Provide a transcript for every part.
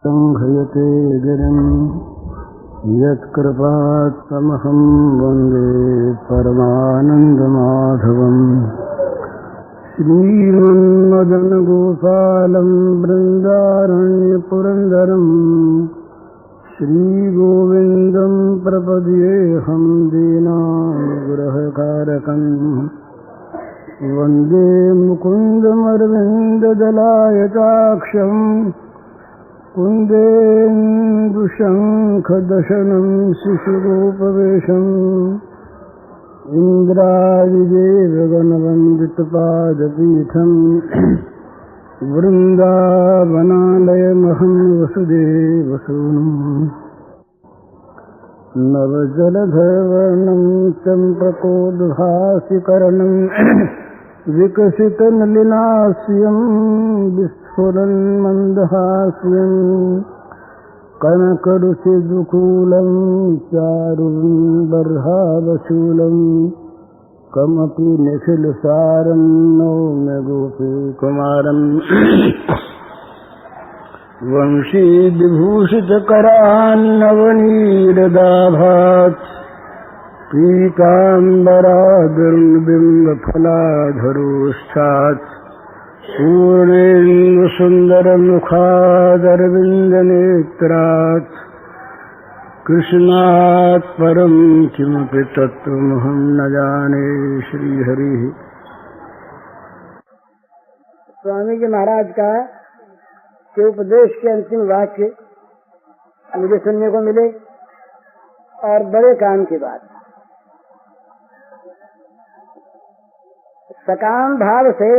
संघयते गिरिं यत्कृपात्तमहं वन्दे परमानन्दमाधवम्। श्रीमन्मदनगोपालं बृन्दारण्यपुरन्दरं श्रीगोविन्दं प्रपद्येऽहं दीनानुग्रहकारकम्। वन्दे मुकुन्दमरविन्ददलायताक्षम् कुन्देन्दुशङ्खदशनं शिशुरूपवेशम्। इन्द्रादिदेवगणवन्दितपादपीठम् वृन्दावनालयमहं वसुदेवसूनुम्। नवजलधरवर्णं चम्प्रकोद्भासिकरणं विकसितनलिनास्यं विस्फुरन्मन्दहास्यं। कनकरुचिदुकूलं चारुबर्हावशूलं कमपि निखिलसारं नौम्य गोपीकुमारम्। वंशीविभूषितकरान्नवनीरदाभात् पीताम्बरादुर्बिम्बफलाधरोष्ठात् पूर्णेन्दुसुन्दरमुखादरविन्दनेत्रात् कृष्णात् परं किमपि तत्त्वमहं न जाने। श्रीहरिः। स्वामी जी महाराज का के उपदेश के अंतिम वाक्य मुझे सुनने को मिले और बड़े काम की बात। सकाम भाव से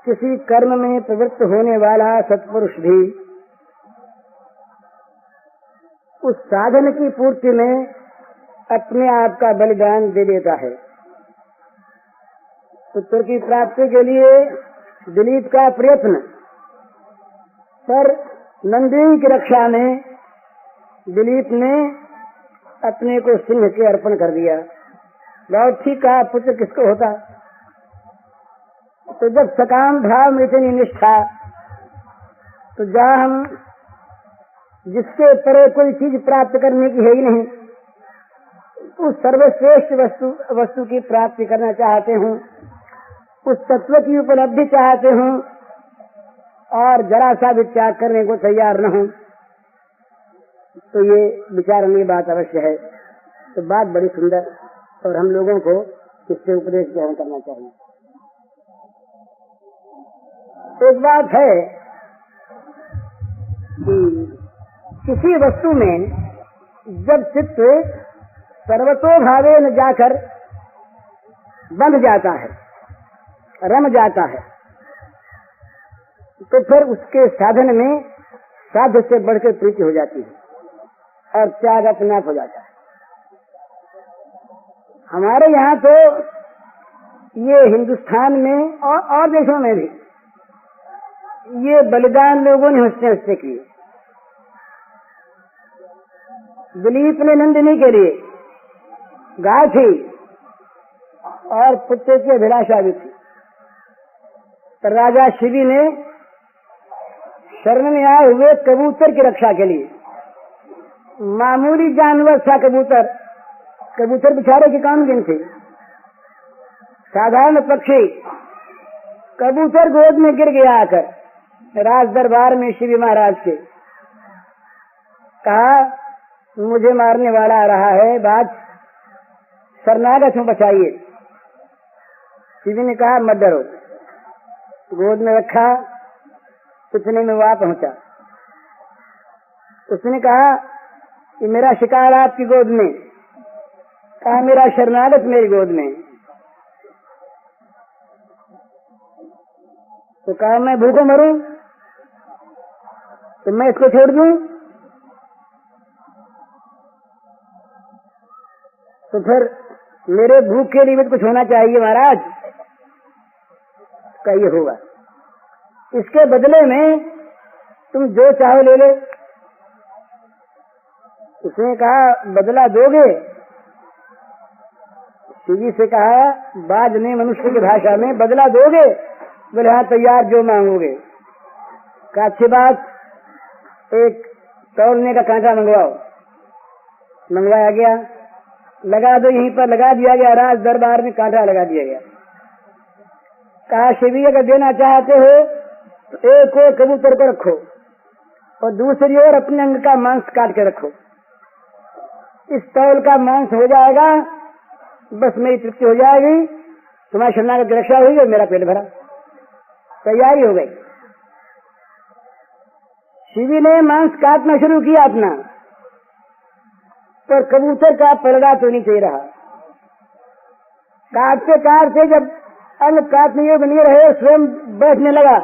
किसी कर्म में प्रवृत्त होने वाला सत्पुरुष भी उस साधन की पूर्ति में अपने आप का बलिदान दे देता है। पुत्र की प्राप्ति के लिए दिलीप का प्रयत्न, पर नंदिनी की रक्षा में दिलीप ने अपने को सिंह के अर्पण कर दिया। लौठी का पुत्र किसको होता? तो जब सकाम भाव में इतनी निष्ठा, तो जहाँ हम जिसके परे कोई चीज प्राप्त करने की है ही नहीं, उस सर्वश्रेष्ठ वस्तु की प्राप्ति करना चाहते हूँ, उस तत्व की उपलब्धि चाहते हूँ और जरा सा भी त्याग करने को तैयार न हो, तो ये विचारणीय बात अवश्य है। तो बात बड़ी सुंदर, और हम लोगों को इससे उपदेश ग्रहण करना चाहिए। एक बात है कि किसी वस्तु में जब चित्त सर्वतोभावेन जाकर बंध जाता है, रम जाता है, तो फिर उसके साधन में साध्य से बढ़कर प्रीति हो जाती है और त्याग अपने आप हो जाता है। हमारे यहाँ तो ये हिंदुस्तान में और देशों में भी ये बलिदान लोगों ने हंसते हंसते किए। दिलीप ने नंदिनी के लिए गाय थी और पुत्र की अभिलाषा भी थी, पर राजा शिवी ने शरण में आए हुए कबूतर की रक्षा के लिए, मामूली जानवर था कबूतर, कबूतर बेचारे की काम गिन थी, साधारण पक्षी, कबूतर गोद में गिर गया आकर राज दरबार में शिवी महाराज के। कहा मुझे मारने वाला आ रहा है, बात शरणागत हूँ, बचाइए। शिवी ने कहा मत डरो, गोद में रखा, इतने में वहां पहुंचा। उसने कहा कि मेरा शिकार आपकी गोद में, कहा मेरा शरणागत मेरी गोद में। तो कहा मैं भूखों मरूं तो मैं इसको छोड़ दूं? तो फिर मेरे भूख के लिए कुछ होना चाहिए महाराज, का ये होगा। इसके बदले में तुम जो चाहो ले लो। उसने कहा बदला दोगे? शिवी से कहा बाज ने मनुष्य की भाषा में, बदला दोगे? बोले हाँ तैयार, जो मांगोगे। का अच्छी बात, एक तौलने का कांटा मंगवाओ। मंगवाया गया, लगा दो, यहीं पर लगा दिया गया। राज दरबार में कांटा लगा दिया गया। कहा शिवी अगर देना चाहते हो तो एक और कबूतर को रखो और दूसरी ओर अपने अंग का मांस काट के रखो। इस तौल का मांस हो जाएगा, बस मेरी तृप्ति हो जाएगी, तुम्हारी शरणागत की रक्षा हुई और मेरा पेट भरा। तैयारी हो गई। शिवी ने मांस काटना शुरू किया अपना, पर कबूतर का पलड़ा तो नीचे ही रहा। काटते काटते जब अंग काटने योग्य नहीं रहे, स्वयं बैठने लगा,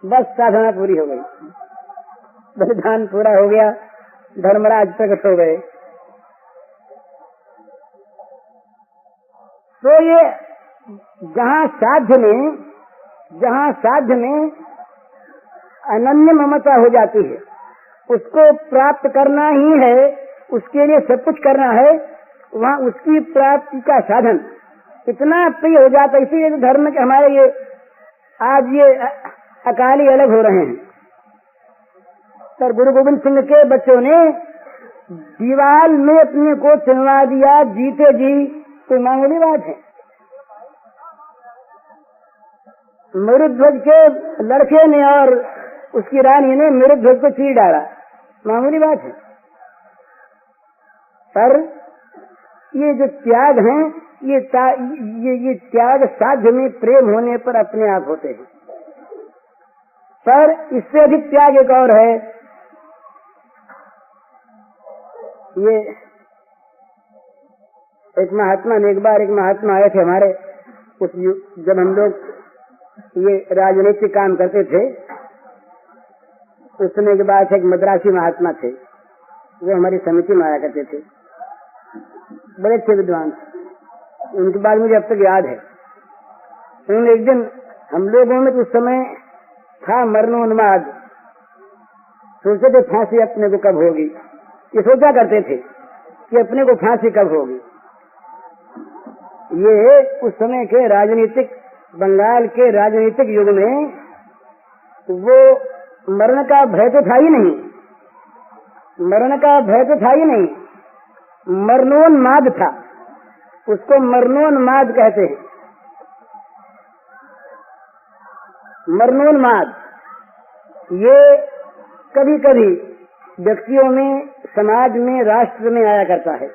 बस साधना पूरी हो गई, बलिदान पूरा हो गया, धर्मराज प्रकट हो गए। तो ये जहाँ साध्य में अनन्य ममता हो जाती है, उसको प्राप्त करना ही है, उसके लिए सब कुछ करना है, वहाँ उसकी प्राप्ति का साधन इतना प्रिय हो जाता है। इसीलिए धर्म के हमारे ये आज ये अकाली अलग हो रहे हैं। पर गुरु गोविंद सिंह के बच्चों ने दीवार में अपने को चिनवा दिया, जीते जी। कोई मामूली बात है? मरुध्वज के लड़के ने और उसकी रानी ने मरुध्वज को चीर डाला, मामूली बात है? पर ये जो त्याग है, ये त्याग साध्य में प्रेम होने पर अपने आप होते हैं। पर इससे अधिक त्याग एक और है। ये एक महात्मा आए थे हमारे उस जब हम लोग ये राजनीतिक काम करते थे, उस समय के बाद एक मद्रासी महात्मा थे, वो हमारी समिति में आया करते थे, बड़े अच्छे विद्वान। उनके बाद मुझे अब तक याद है, उन्होंने एक दिन हम लोगों में उस समय था मरणोन्माद, सोचते थे फांसी अपने को कब होगी, ये सोचा करते थे कि अपने को फांसी कब होगी। ये उस समय के राजनीतिक, बंगाल के राजनीतिक युग में वो मरण का भय तो था ही नहीं, मरणोन्माद था, उसको मरणोन्माद कहते हैं। मरणोन्माद ये कभी कभी व्यक्तियों में, समाज में, राष्ट्र में आया करता है।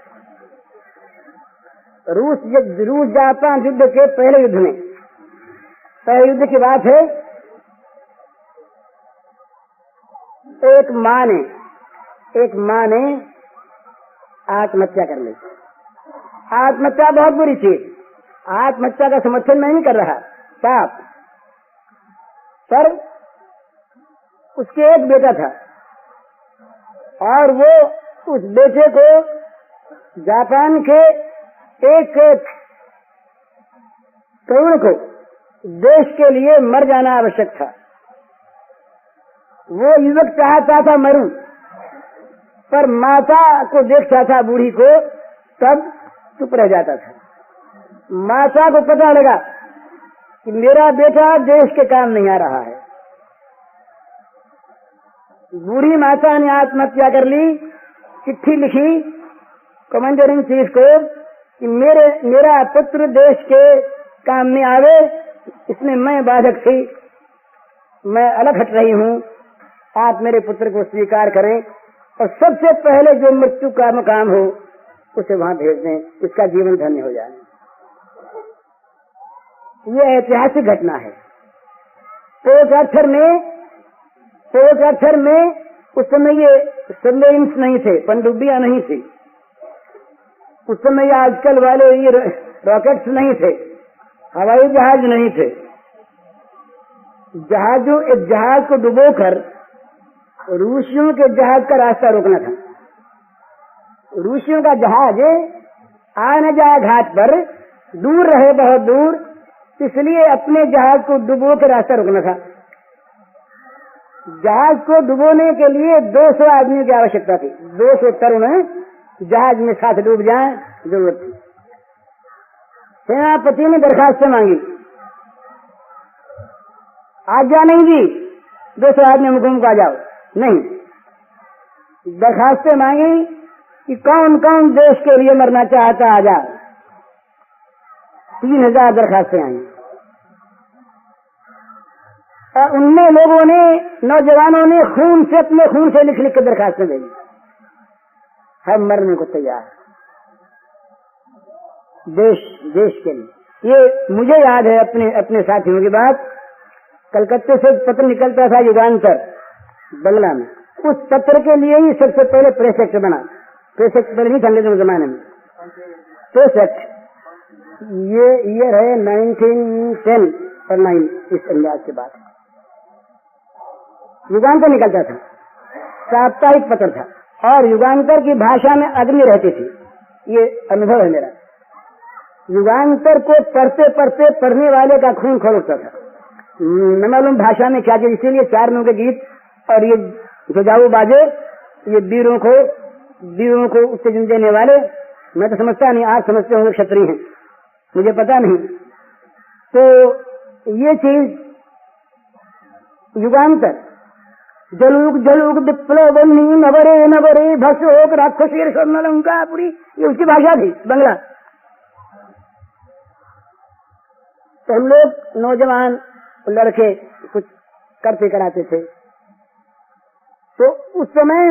रूस जापान युद्ध के पहले युद्ध में, पहले युद्ध की बात है, एक माँ ने आत्महत्या कर ली। आत्महत्या बहुत बुरी चीज, आत्महत्या का समर्थन मैं नहीं कर रहा, पाप। पर उसके एक बेटा था और वो उस बेटे को जापान के एक तरुण को देश के लिए मर जाना आवश्यक था। वो युवक चाहता था मरूं, पर माता को देखता था, बूढ़ी को, तब चुप रह जाता था। माता को पता लगा कि मेरा बेटा देश के काम नहीं आ रहा है। बूढ़ी माता ने आत्महत्या कर ली, चिट्ठी लिखी कमांडर इन चीफ को कि मेरा पुत्र देश के काम में आवे, इसमें मैं बाधक थी, मैं अलग हट रही हूँ, आप मेरे पुत्र को स्वीकार करें और सबसे पहले जो मृत्यु का मकाम हो उसे वहां भेज दें, इसका जीवन धन्य हो जाए। ये ऐतिहासिक घटना है। पोर्ट आर्थर में उस समय ये सबमरीन्स नहीं थे, पनडुब्बियां नहीं थी, उस समय आजकल वाले ये रॉकेट्स नहीं थे, हवाई जहाज नहीं थे। एक जहाज को डुबोकर रूसियों के जहाज का रास्ता रोकना था। रूसियों का जहाज आ न जाए घाट पर, दूर रहे बहुत दूर, इसलिए अपने जहाज को डुबो के रास्ता रोकना था। जहाज को डुबोने के लिए 200 आदमी की आवश्यकता थी, 200 तरुण जहाज में साथ डूब जाए, जरूरत थी। सेनापति ने दरखास्त मांगी, आज्ञा नहीं दी, 200 आदमी हुकुम को आ जाओ, नहीं, दरखास्तें मांगी कि कौन कौन देश के लिए मरना चाहता आजाद। 3000 दरखास्तें आई और उनमें लोगों ने, नौजवानों ने खून से, अपने खून से लिख लिख कर दरखास्तें दी, हम मरने को तैयार देश के लिए। ये मुझे याद है अपने साथियों की बात। कलकत्ते से पत्र निकलता था युगांतर बंगला में, उस पत्र के लिए ही सबसे पहले प्रेस एक्ट बना। प्रेस एक्ट पहले नहीं था अंग्रेजों के जमाने में, प्रेस एक्ट, ये ईयर है 1910 और 9 इस अंदाज के बाद युगांतर निकलता था, साप्ताहिक पत्र था और युगांतर की भाषा में अग्नि रहती थी। ये अनुभव है मेरा। युगांतर को पढ़ते पढ़ते पढ़ने वाले का खून खौल उठता था, न मालूम भाषा में क्या चीज। इसीलिए 4 नौ के गीत और ये जुजाऊ बाजे, ये वीरों को उत्तेजन देने वाले, मैं तो समझता नहीं, आप समझते होंगे, क्षत्रिय हैं, मुझे पता नहीं। तो ये चीज युगांतर, जलुक विप्लव नवरे नवरे भसोक राक्षसी स्वर्णलंकापुरी, ये उसकी भाषा थी, बंगला। तो हम लोग नौजवान लड़के कुछ करते कराते थे। तो उस समय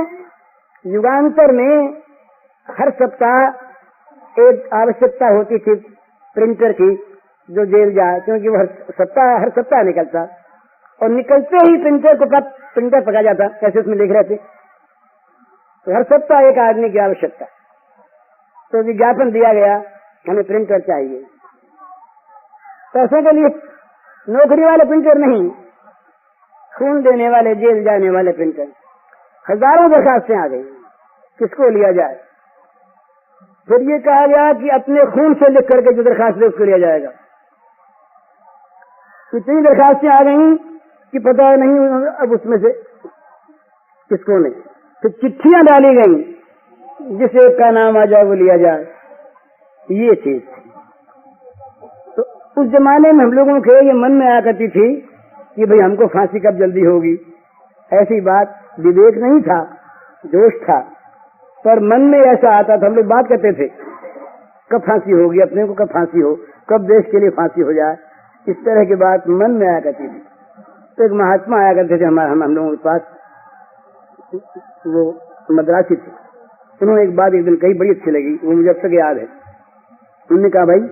युगांतर में हर सप्ताह एक आवश्यकता होती थी प्रिंटर की, जो जेल जाए, क्योंकि वो हर सप्ताह निकलता और निकलते ही प्रिंटर पका जाता, कैसे उसमें लिख रहे थे। तो हर सप्ताह एक आदमी की आवश्यकता, तो विज्ञापन दिया गया, हमें प्रिंटर चाहिए। पैसे के लिए नौकरी वाले प्रिंटर नहीं, खून देने वाले, जेल जाने वाले प्रिंटर। हजारों दरखास्तें आ गई, किसको लिया जाए। फिर ये कहा गया कि अपने खून से लिख करके जो दरखास्त दे उसको लिया जाएगा। इतनी दरखास्तें आ गई कि पता नहीं अब उसमें से किसको नहीं। फिर चिट्ठियां डाली गई, जिस एक का नाम आ जाए वो लिया जाए। ये चीज थी। तो उस जमाने में हम लोगों के ये मन में आया करती थी कि भाई हमको फांसी कब जल्दी होगी। ऐसी बात, विवेक नहीं था, जोश था, पर मन में ऐसा आता था। हम लोग बात करते थे कब फांसी होगी, अपने को कब फांसी हो, कब देश के लिए फांसी हो जाए, इस तरह की बात मन में आया करती थी। तो एक महात्मा आया करते थे हम लोगों के पास, वो मद्रासी थे। उन्होंने एक बात एक दिन कही, बड़ी अच्छी लगी, वो मुझे अब तक याद है। उन्होंने कहा, भाई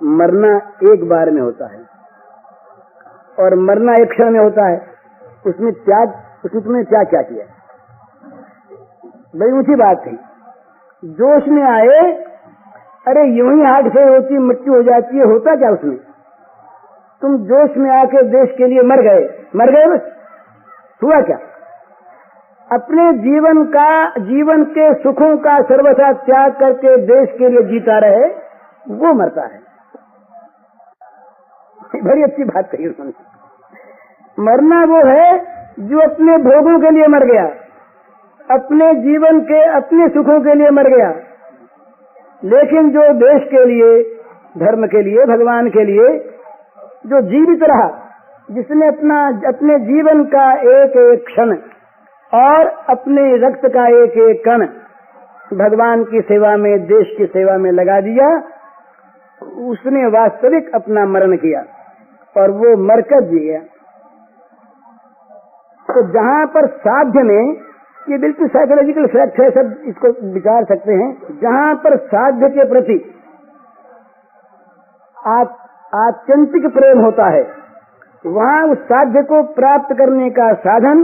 मरना एक बार में होता है और मरना एक क्षण में होता है, उसमें तुमने क्या क्या किया। बड़ी ऊंची बात थी। जोश में आए, अरे यूं ही हार्ट फेल होती, मृत्यु हो जाती है, होता क्या उसमें। तुम जोश में आके देश के लिए मर गए बस, हुआ क्या। अपने जीवन के सुखों का सर्वथा त्याग करके देश के लिए जीता रहे, वो मरता है। बड़ी अच्छी बात कही उन्होंने। मरना वो है जो अपने भोगों के लिए मर गया, अपने जीवन के अपने सुखों के लिए मर गया, लेकिन जो देश के लिए, धर्म के लिए, भगवान के लिए जो जीवित रहा, जिसने अपने जीवन का एक एक क्षण और अपने रक्त का एक एक कण भगवान की सेवा में, देश की सेवा में लगा दिया, उसने वास्तविक अपना मरण किया और वो मरकर जी गया। तो जहां पर साध्य में, ये बिल्कुल साइकोलॉजिकल फैक्ट है, सब इसको विचार सकते हैं, जहां पर साध्य के प्रति आत्यंतिक प्रेम होता है, वहां उस साध्य को प्राप्त करने का साधन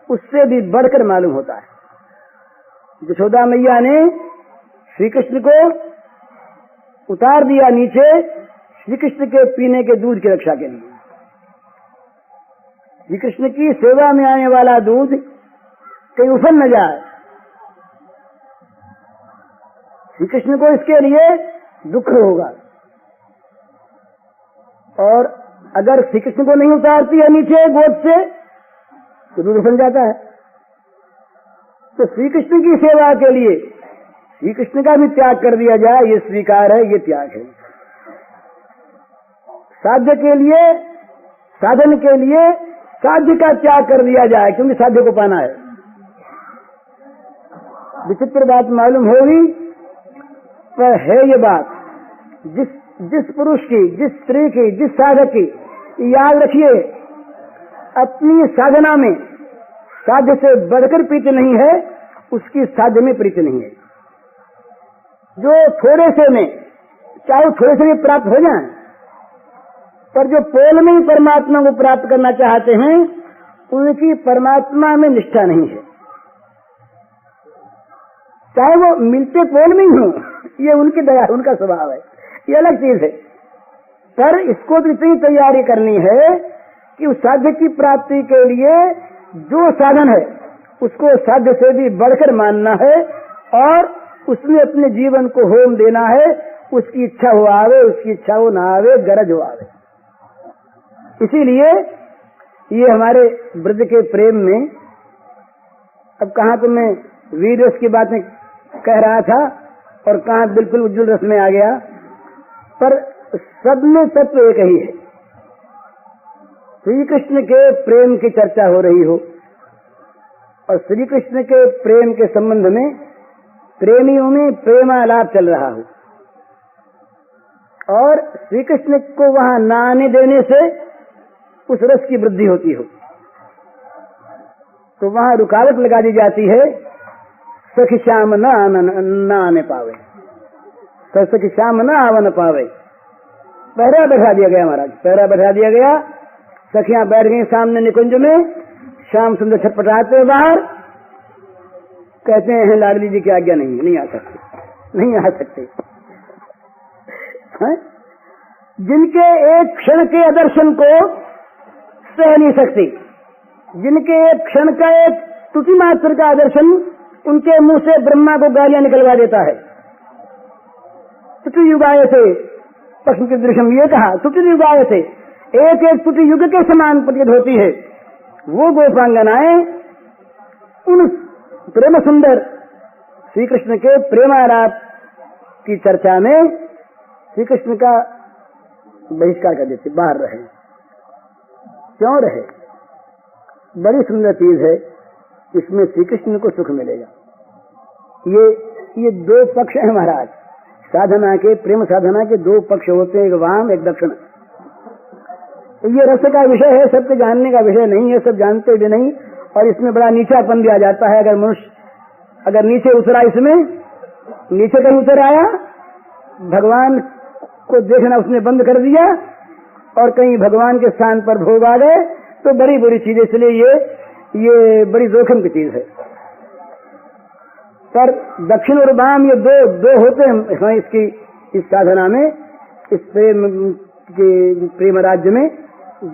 उससे भी बढ़कर मालूम होता है। यशोदा मैया ने श्री कृष्ण को उतार दिया नीचे, श्री कृष्ण के पीने के दूध की रक्षा के लिए। श्री कृष्ण की सेवा में आने वाला दूध कहीं उफन न जाए, श्री कृष्ण को इसके लिए दुख होगा। और अगर श्री कृष्ण को नहीं उतारती है नीचे गोद से, तो दूध उफन जाता है। तो श्री कृष्ण की सेवा के लिए श्री कृष्ण का भी त्याग कर दिया जाए, ये स्वीकार है, ये त्याग है। साध्य के लिए, साधन के लिए साध्य का त्याग कर दिया जाए, क्योंकि साध्य को पाना है। विचित्र बात मालूम होगी, पर है ये बात। जिस पुरुष की, जिस स्त्री की, जिस साधक की, याद रखिए, अपनी साधना में साध्य से बढ़कर प्रीति नहीं है, उसकी साध्य में प्रीति नहीं है। जो थोड़े से में, चाहे थोड़े से भी प्राप्त हो जाए, पर जो पोल में ही परमात्मा को प्राप्त करना चाहते हैं, उनकी परमात्मा में निष्ठा नहीं है। चाहे वो मिलते पोल में ही हो, ये उनकी दया, उनका स्वभाव है, ये अलग चीज है। पर इसको तो इतनी तैयारी करनी है कि उस साध्य की प्राप्ति के लिए जो साधन है उसको साध्य से भी बढ़कर मानना है और उसमें अपने जीवन को होम देना है। उसकी इच्छा हो आवे, उसकी इच्छा हो ना आवे, गरज हो आवे। इसीलिए ये हमारे ब्रज के प्रेम में, अब कहाँ तो मैं वीर रस की बातें कह रहा था और कहाँ बिल्कुल उज्जवल रस में आ गया, पर सब में तत्व एक ही है। श्री कृष्ण के प्रेम की चर्चा हो रही हो और श्री कृष्ण के प्रेम के संबंध में प्रेमियों में प्रेमालाप चल रहा हो और श्री कृष्ण को वहां न आने देने से उस रस की वृद्धि होती हो, तो वहां रुकावट लगा दी जाती है, सखी श्याम न आने पावे, तो सखी श्याम न आवन पावे। पहरा बैठा दिया गया महाराज, पहरा बैठा दिया गया। सखियां बैठ गई सामने निकुंज में, श्याम सुंदर छटपटाते बाहर, कहते हैं लाडली जी की आज्ञा नहीं आ सकते, नहीं आ सकते। जिनके एक क्षण के आदर्शन को सह नहीं सकती, जिनके एक क्षण का एक त्रुटि मात्र का आदर्शन उनके मुंह से ब्रह्मा को गालियां निकलवा देता है। त्रुटि युगाए थे पश्चिम के दृश्य में ये कहा, त्रुटि युगाए थे, एक एक त्रुटि युग के समान प्रतीत होती है। वो गोपांगनाएं उन प्रेम सुंदर श्री कृष्ण के प्रेमालाप की चर्चा में श्री कृष्ण का बहिष्कार कर देते, बाहर रहे। क्यों रहे? बड़ी सुंदर चीज है, इसमें श्री कृष्ण को सुख मिलेगा। ये दो पक्ष हैं महाराज, साधना के, प्रेम साधना के दो पक्ष होते हैं, एक वाम एक दक्षिण। ये रस का विषय है, सबके जानने का विषय नहीं है, सब जानते भी नहीं, और इसमें बड़ा नीचापन दिया जाता है। अगर मनुष्य अगर नीचे उतरा, इसमें नीचे कहीं उतर आया, भगवान को देखना उसने बंद कर दिया और कहीं भगवान के स्थान पर भोग आ गए, तो बड़ी बुरी चीज है। इसलिए ये बड़ी जोखिम की चीज है। पर दक्षिण और वाम ये दो होते हैं इसकी, इस साधना में, इस प्रेम राज्य में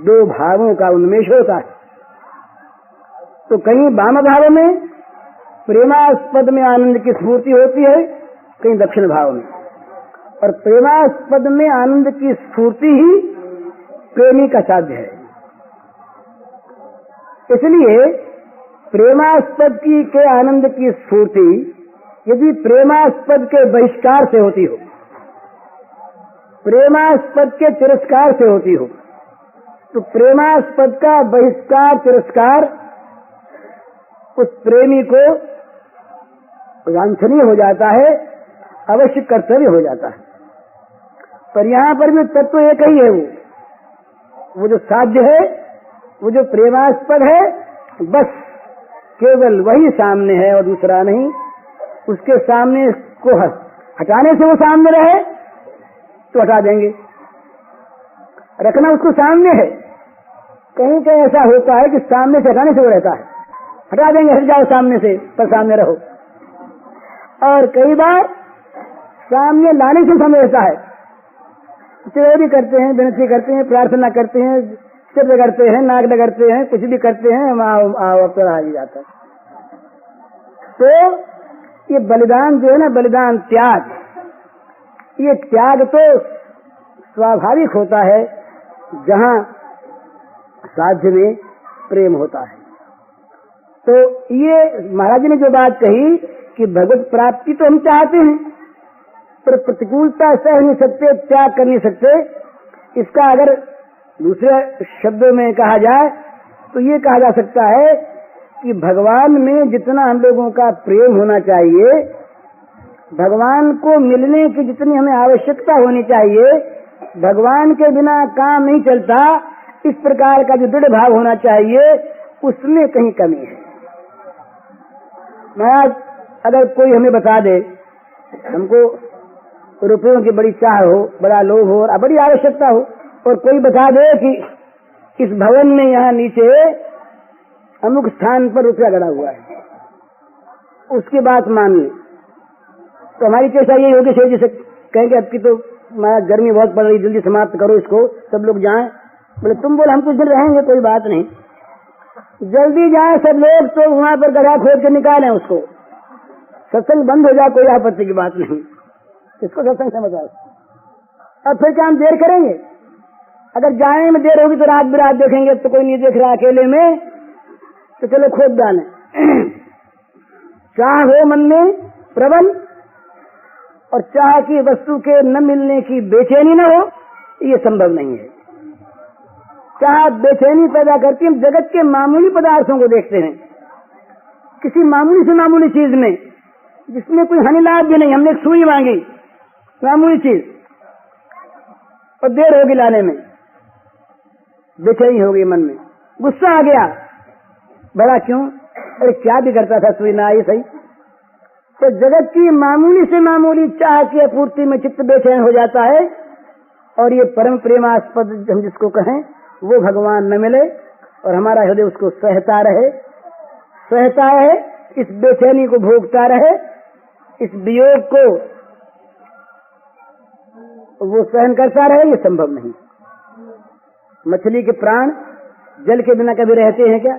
दो भावों का उन्मेष होता है। तो कहीं वाम भाव में प्रेमास्पद में आनंद की स्फूर्ति होती है, कहीं दक्षिण भाव में, और प्रेमास्पद में आनंद की स्फूर्ति ही प्रेमी का साध्य है। इसलिए प्रेमास्पद की के आनंद की स्फूर्ति यदि प्रेमास्पद के बहिष्कार से होती हो, प्रेमास्पद के तिरस्कार से होती हो, तो प्रेमास्पद का बहिष्कार तिरस्कार उस प्रेमी को वांछनीय हो जाता है, अवश्य कर्तव्य हो जाता है। पर यहाँ पर भी तत्व एक ही है, वो जो साध्य है, वो जो प्रेमास्पद है, बस केवल वही सामने है और दूसरा नहीं। उसके सामने को हटाने से वो सामने रहे तो हटा देंगे, रखना उसको सामने है। कहीं कहीं ऐसा होता है कि सामने से हटाने से वो रहता है, हटा देंगे, हट जाओ सामने से, पर सामने रहो। और कई बार सामने लाने से सामने रहता है, चोरी करते हैं, विनती करते हैं, प्रार्थना करते हैं, सिर करते हैं, नाक डगरते हैं, कुछ भी करते हैं, अब तो आ ही जाता है। तो ये बलिदान जो है ना, बलिदान त्याग, ये त्याग तो स्वाभाविक होता है जहाँ साध्य में प्रेम होता है। तो ये महाराज ने जो बात कही कि भगवत प्राप्ति तो हम चाहते हैं, पर प्रतिकूलता सह नहीं सकते, त्याग कर नहीं सकते। इसका अगर दूसरे शब्दों में कहा जाए तो ये कहा जा सकता है कि भगवान में जितना हम लोगों का प्रेम होना चाहिए, भगवान को मिलने की जितनी हमें आवश्यकता होनी चाहिए, भगवान के बिना काम नहीं चलता, इस प्रकार का जो दृढ़ भाव होना चाहिए, उसमें कहीं कमी है। महाराज, अगर कोई हमें बता दे, हमको रुपयों की बड़ी चाह हो, बड़ा लोभ हो और बड़ी आवश्यकता हो, और कोई बता दे कि इस भवन में यहाँ नीचे अमुक स्थान पर रुपया गड़ा हुआ है, उसकी बात मान ले, तो हमारी चेष्टा यही होगी सही, जैसे कहेंगे अब की तो महाराज गर्मी बहुत पड़ रही, जल्दी समाप्त करो इसको, सब लोग जाएं। बोले तुम बोले हम कुछ दिन रहेंगे, कोई बात नहीं, जल्दी जाए सब लोग, तो वहां पर गड्ढा खोद के निकालें उसको, सत्संग बंद हो जाए, कोई आपत्ति की बात नहीं, इसको सत्संग समझ आओ। अब फिर क्या हम देर करेंगे? अगर जाने में देर होगी तो रात बिरात देखेंगे, तो कोई नहीं देख रहा अकेले में, तो चलो खोद डालें। चाह हो मन में प्रबल और चाह की वस्तु के न मिलने की बेचैनी न हो, ये संभव नहीं है। चाह बेचैनी पैदा करती है। हम जगत के मामूली पदार्थों को देखते हैं, किसी मामूली से मामूली चीज में जिसमें कोई हानि लाभ भी नहीं, हमने एक सुई मांगी, मामूली चीज, और देर होगी लाने में, बेचैनी हो गई मन में, गुस्सा आ गया, बड़ा क्यों, अरे क्या भी करता था, सुई ना आई सही। तो जगत की मामूली से मामूली चाह की आपूर्ति में चित्त बेचैन हो जाता है, और ये परम प्रेमास्पद हम जिसको कहें वो भगवान न मिले, और हमारा हृदय उसको सहता रहे, इस बेचैनी को भोगता रहे, इस वियोग को वो सहन करता रहे, ये संभव नहीं। मछली के प्राण जल के बिना कभी रहते हैं क्या?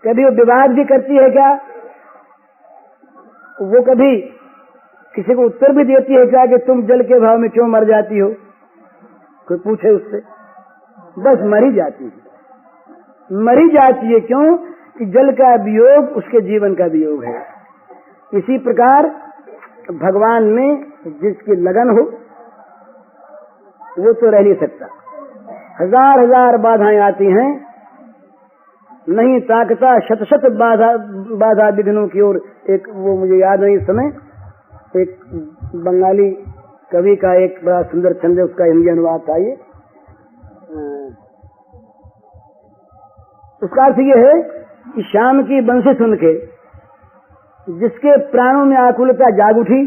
कभी वो विवाद भी करती है क्या? वो कभी किसी को उत्तर भी देती है क्या कि तुम जल के भाव में क्यों मर जाती हो? कोई पूछे उससे, बस मरी जाती है। क्यों? कि जल का वियोग उसके जीवन का वियोग है। इसी प्रकार भगवान में जिसकी लगन हो वो तो रह नहीं सकता। हजार हजार बाधाएं आती हैं, नहीं ताकता शत बाधा विघ्नों की ओर। एक वो मुझे याद नहीं इस समय, एक बंगाली कवि का एक बड़ा सुंदर छंद है, उसका हिंदी अनुवाद था ये। उसका अर्थ ये है कि शाम की बंसी सुन के जिसके प्राणों में आकुलता जाग उठी,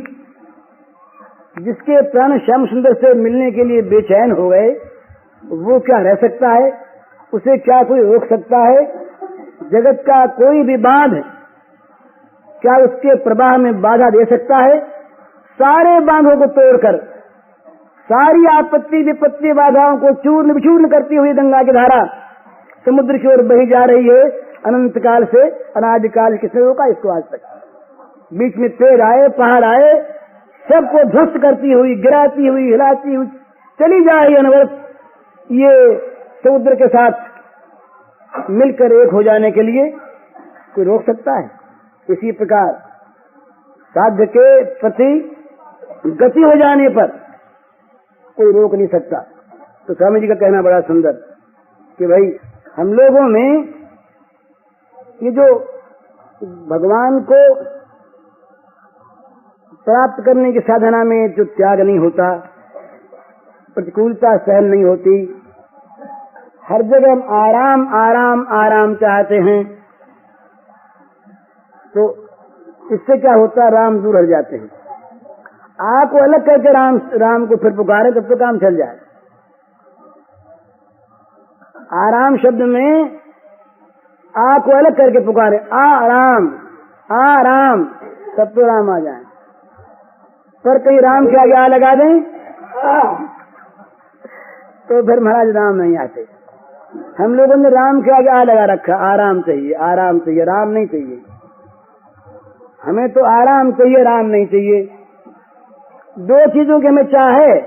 जिसके प्राण श्याम सुंदर से मिलने के लिए बेचैन हो गए, वो क्या रह सकता है? उसे क्या कोई रोक सकता है? जगत का कोई भी बांध क्या उसके प्रवाह में बाधा दे सकता है? सारे बांधों को तोड़कर सारी आपत्ति विपत्ति बाधाओं को चूर्ण विचूर्ण करती हुई गंगा की धारा समुद्र की ओर बही जा रही है। अनंत काल से अनादिकाल किसने रोका इसको आज तक? बीच में पेड़ आए, पहाड़ आए, सबको ध्वस्त करती हुई, गिराती हुई, हिलाती हुई चली जा रही अनवरत, ये समुद्र के साथ मिलकर एक हो जाने के लिए कोई रोक सकता है? इसी प्रकार साध्य के प्रति गति हो जाने पर कोई रोक नहीं सकता। तो स्वामी जी का कहना बड़ा सुंदर कि भाई हम लोगों में ये जो भगवान को प्राप्त करने की साधना में जो त्याग नहीं होता, प्रतिकूलता सहन नहीं होती, हर जगह हम आराम आराम आराम चाहते हैं, तो इससे क्या होता है? राम दूर हट जाते हैं। आप को अलग करके राम को फिर पुकारे तब तो काम चल जाए। आराम शब्द में आप को अलग करके पुकारे, आराम, तब तो राम आ जाए। पर कहीं राम के आगे आ लगा दें तो फिर महाराज राम नहीं आते। हम लोगों ने राम के आगे आ लगा रखा, आराम चाहिए, राम नहीं चाहिए। हमें तो आराम चाहिए, राम नहीं चाहिए। दो चीजों की हमें चाहे,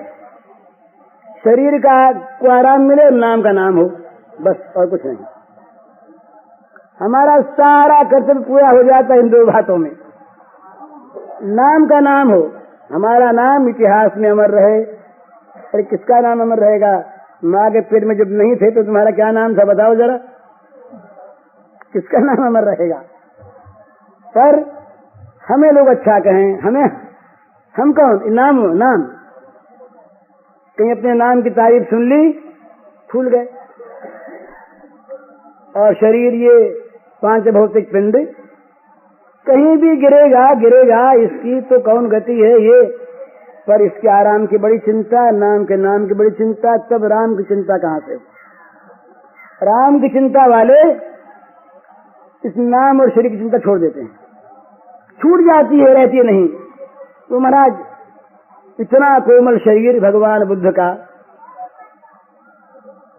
शरीर का को आराम मिले, नाम का नाम हो, बस और कुछ नहीं। हमारा सारा कर्तव्य पूरा हो जाता है इन दो बातों में। नाम का नाम हो, हमारा नाम इतिहास में अमर रहे। अरे किसका नाम अमर रहेगा? माँ के पेट में जब नहीं थे तो तुम्हारा क्या नाम था बताओ जरा? किसका नाम अमर रहेगा। पर हमें लोग अच्छा कहें, हम कौन, नाम कहीं अपने नाम की तारीफ सुन ली, फूल गए। और शरीर ये 5 भौतिक पिंड कहीं भी गिरेगा, इसकी तो कौन गति है ये। पर इसके आराम की बड़ी चिंता, नाम की बड़ी चिंता, तब राम की चिंता कहाँ से। राम की चिंता वाले इस नाम और शरीर की चिंता छोड़ देते हैं, छूट जाती है, रहती है नहीं। तो महाराज इतना कोमल शरीर भगवान बुद्ध का,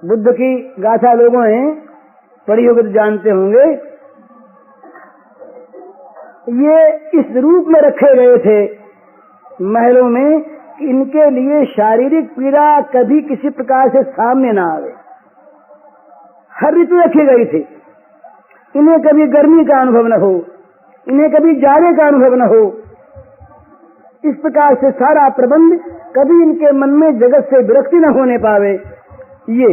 बुद्ध की गाथा लोगों ने पढ़ी होगी तो जानते होंगे, ये इस रूप में रखे गए थे महलों में कि इनके लिए शारीरिक पीड़ा कभी किसी प्रकार से सामने ना आवे। हर ऋतु रखी गई थी, इन्हें कभी गर्मी का अनुभव न हो, इन्हें कभी जाड़े का अनुभव न हो। इस प्रकार से सारा प्रबंध, कभी इनके मन में जगत से विरक्ति न होने पावे। ये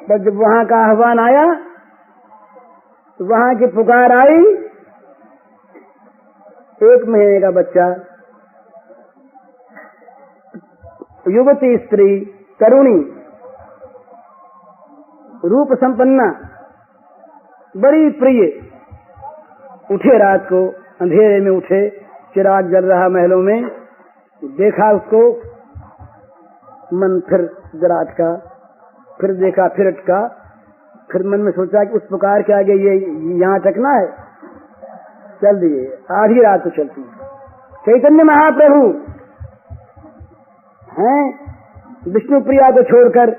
पर जब वहां का आह्वान आया, वहां की पुकार आई, 1 महीने का बच्चा, युवती स्त्री, तरुणी, रूप संपन्ना, बड़ी प्रिय, उठे रात को, अंधेरे में उठे, चिराग जल रहा महलों में, देखा उसको, मन फिर जरा अटका, फिर देखा, फिर अटका, फिर मन में सोचा कि उस पुकार के आगे ये यहाँ अटकना है, चल दिए। आधी रात को चलती चैतन्य महाप्रभु हैं विष्णु प्रिया को छोड़कर।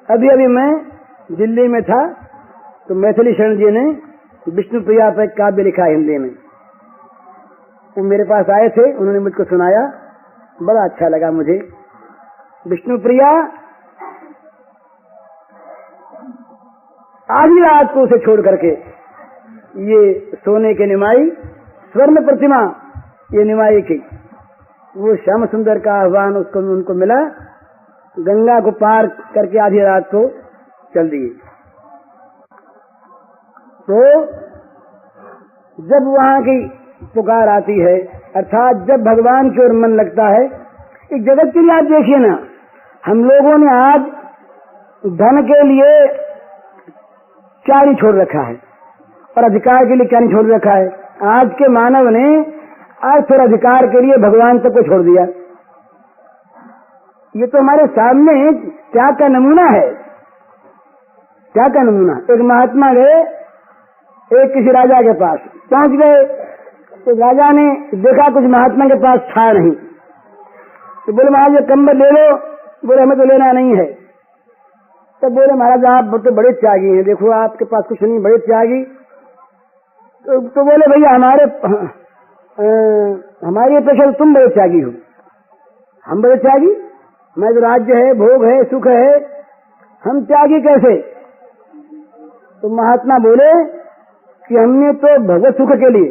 अभी मैं दिल्ली में था तो मैथिली शरण जी ने विष्णु प्रिया पर काव्य लिखा हिंदी में, वो मेरे पास आए थे, उन्होंने मुझको सुनाया, बड़ा अच्छा लगा मुझे। विष्णु प्रिया आधी रात को उसे छोड़ करके, ये सोने के निमाई, स्वर्ण प्रतिमा ये निमाई की, वो श्याम सुंदर का आह्वान उसको उनको मिला, गंगा को पार करके आधी रात को चल दिए। तो जब वहां की पुकार आती है, अर्थात जब भगवान की ओर मन लगता है, इस जगत के लिए आप देखिए ना, हम लोगों ने आज धन के लिए क्या नहीं छोड़ रखा है और अधिकार के लिए क्या नहीं छोड़ रखा है। आज के मानव ने अर्थ और अधिकार के लिए भगवान तक को छोड़ दिया। ये तो हमारे सामने त्याग का नमूना है, त्याग का नमूना। एक महात्मा गए एक किसी राजा के पास, पहुंच गए तो राजा ने देखा कुछ महात्मा के पास था नहीं, तो बोले महाराज ये कंबल ले लो। बोले हमें तो लेना नहीं है। तो बोले महाराज आप तो बड़े त्यागी हैं, देखो आपके पास कुछ नहीं, बड़े त्यागी। तो बोले भैया हमारी अपेक्षा तुम बड़े त्यागी हो। हम बड़े त्यागी? मैं तो राज्य है, भोग है, सुख है, हम त्यागी कैसे? तो महात्मा बोले कि हमने तो भगवत सुख के लिए,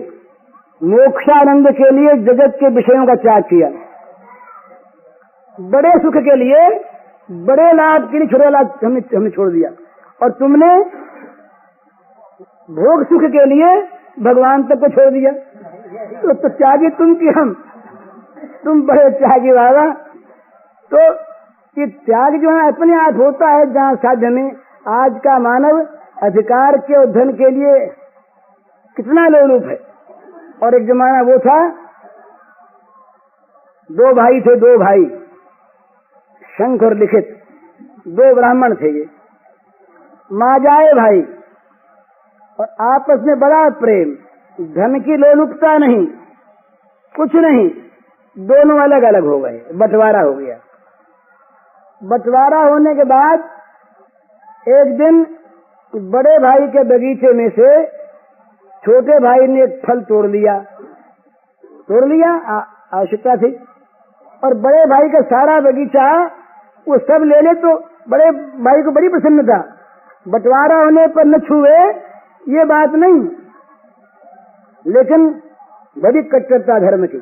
मोक्षानंद के लिए जगत के विषयों का त्याग किया, बड़े सुख के लिए, बड़े लाभ के लिए छोटे लाभ हमने छोड़ दिया, और तुमने भोग सुख के लिए भगवान तक को छोड़ दिया। तो त्यागी तुम कि हम? तुम बड़े त्यागी बाबा। तो ये त्याग जो है अपने आप होता है जहाँ साध्य में। आज का मानव अधिकार के और धन के लिए कितना लोलुप है। और एक जमाना वो था, 2 भाई थे, 2 भाई, शंख और लिखित, 2 ब्राह्मण थे ये, माजाए भाई, और आपस में बड़ा प्रेम, धन की लोलुपता नहीं, कुछ नहीं, दोनों अलग अलग हो गए, बंटवारा हो गया। बंटवारा होने के बाद एक दिन बड़े भाई के बगीचे में से छोटे भाई ने एक फल तोड़ लिया, आवश्यकता थी, और बड़े भाई का सारा बगीचा वो सब ले ले, तो बड़े भाई को बड़ी प्रसन्नता। बंटवारा होने पर न छुए ये बात नहीं, लेकिन बड़ी कट्टरता धर्म की।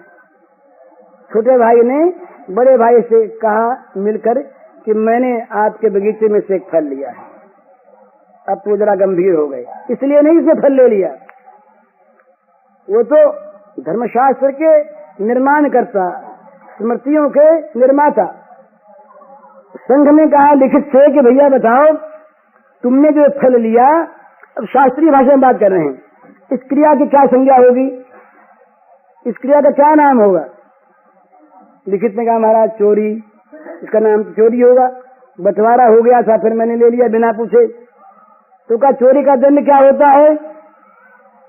छोटे भाई ने बड़े भाई से कहा मिलकर कि मैंने आपके बगीचे में से एक फल लिया है, अब तो जरा गंभीर हो गए, इसलिए नहीं इसे फल ले लिया। वो तो धर्मशास्त्र के निर्माण करता, स्मृतियों के निर्माता। संघ ने कहा लिखित से कि भैया बताओ, तुमने जो फल लिया, अब शास्त्रीय भाषा में बात कर रहे हैं, इस क्रिया की क्या संज्ञा होगी, इस क्रिया का क्या नाम होगा? लिखित ने कहा महाराज चोरी, इसका नाम चोरी होगा। बंटवारा हो गया था, फिर मैंने ले लिया बिना पूछे, तो क्या चोरी का दंड क्या होता है?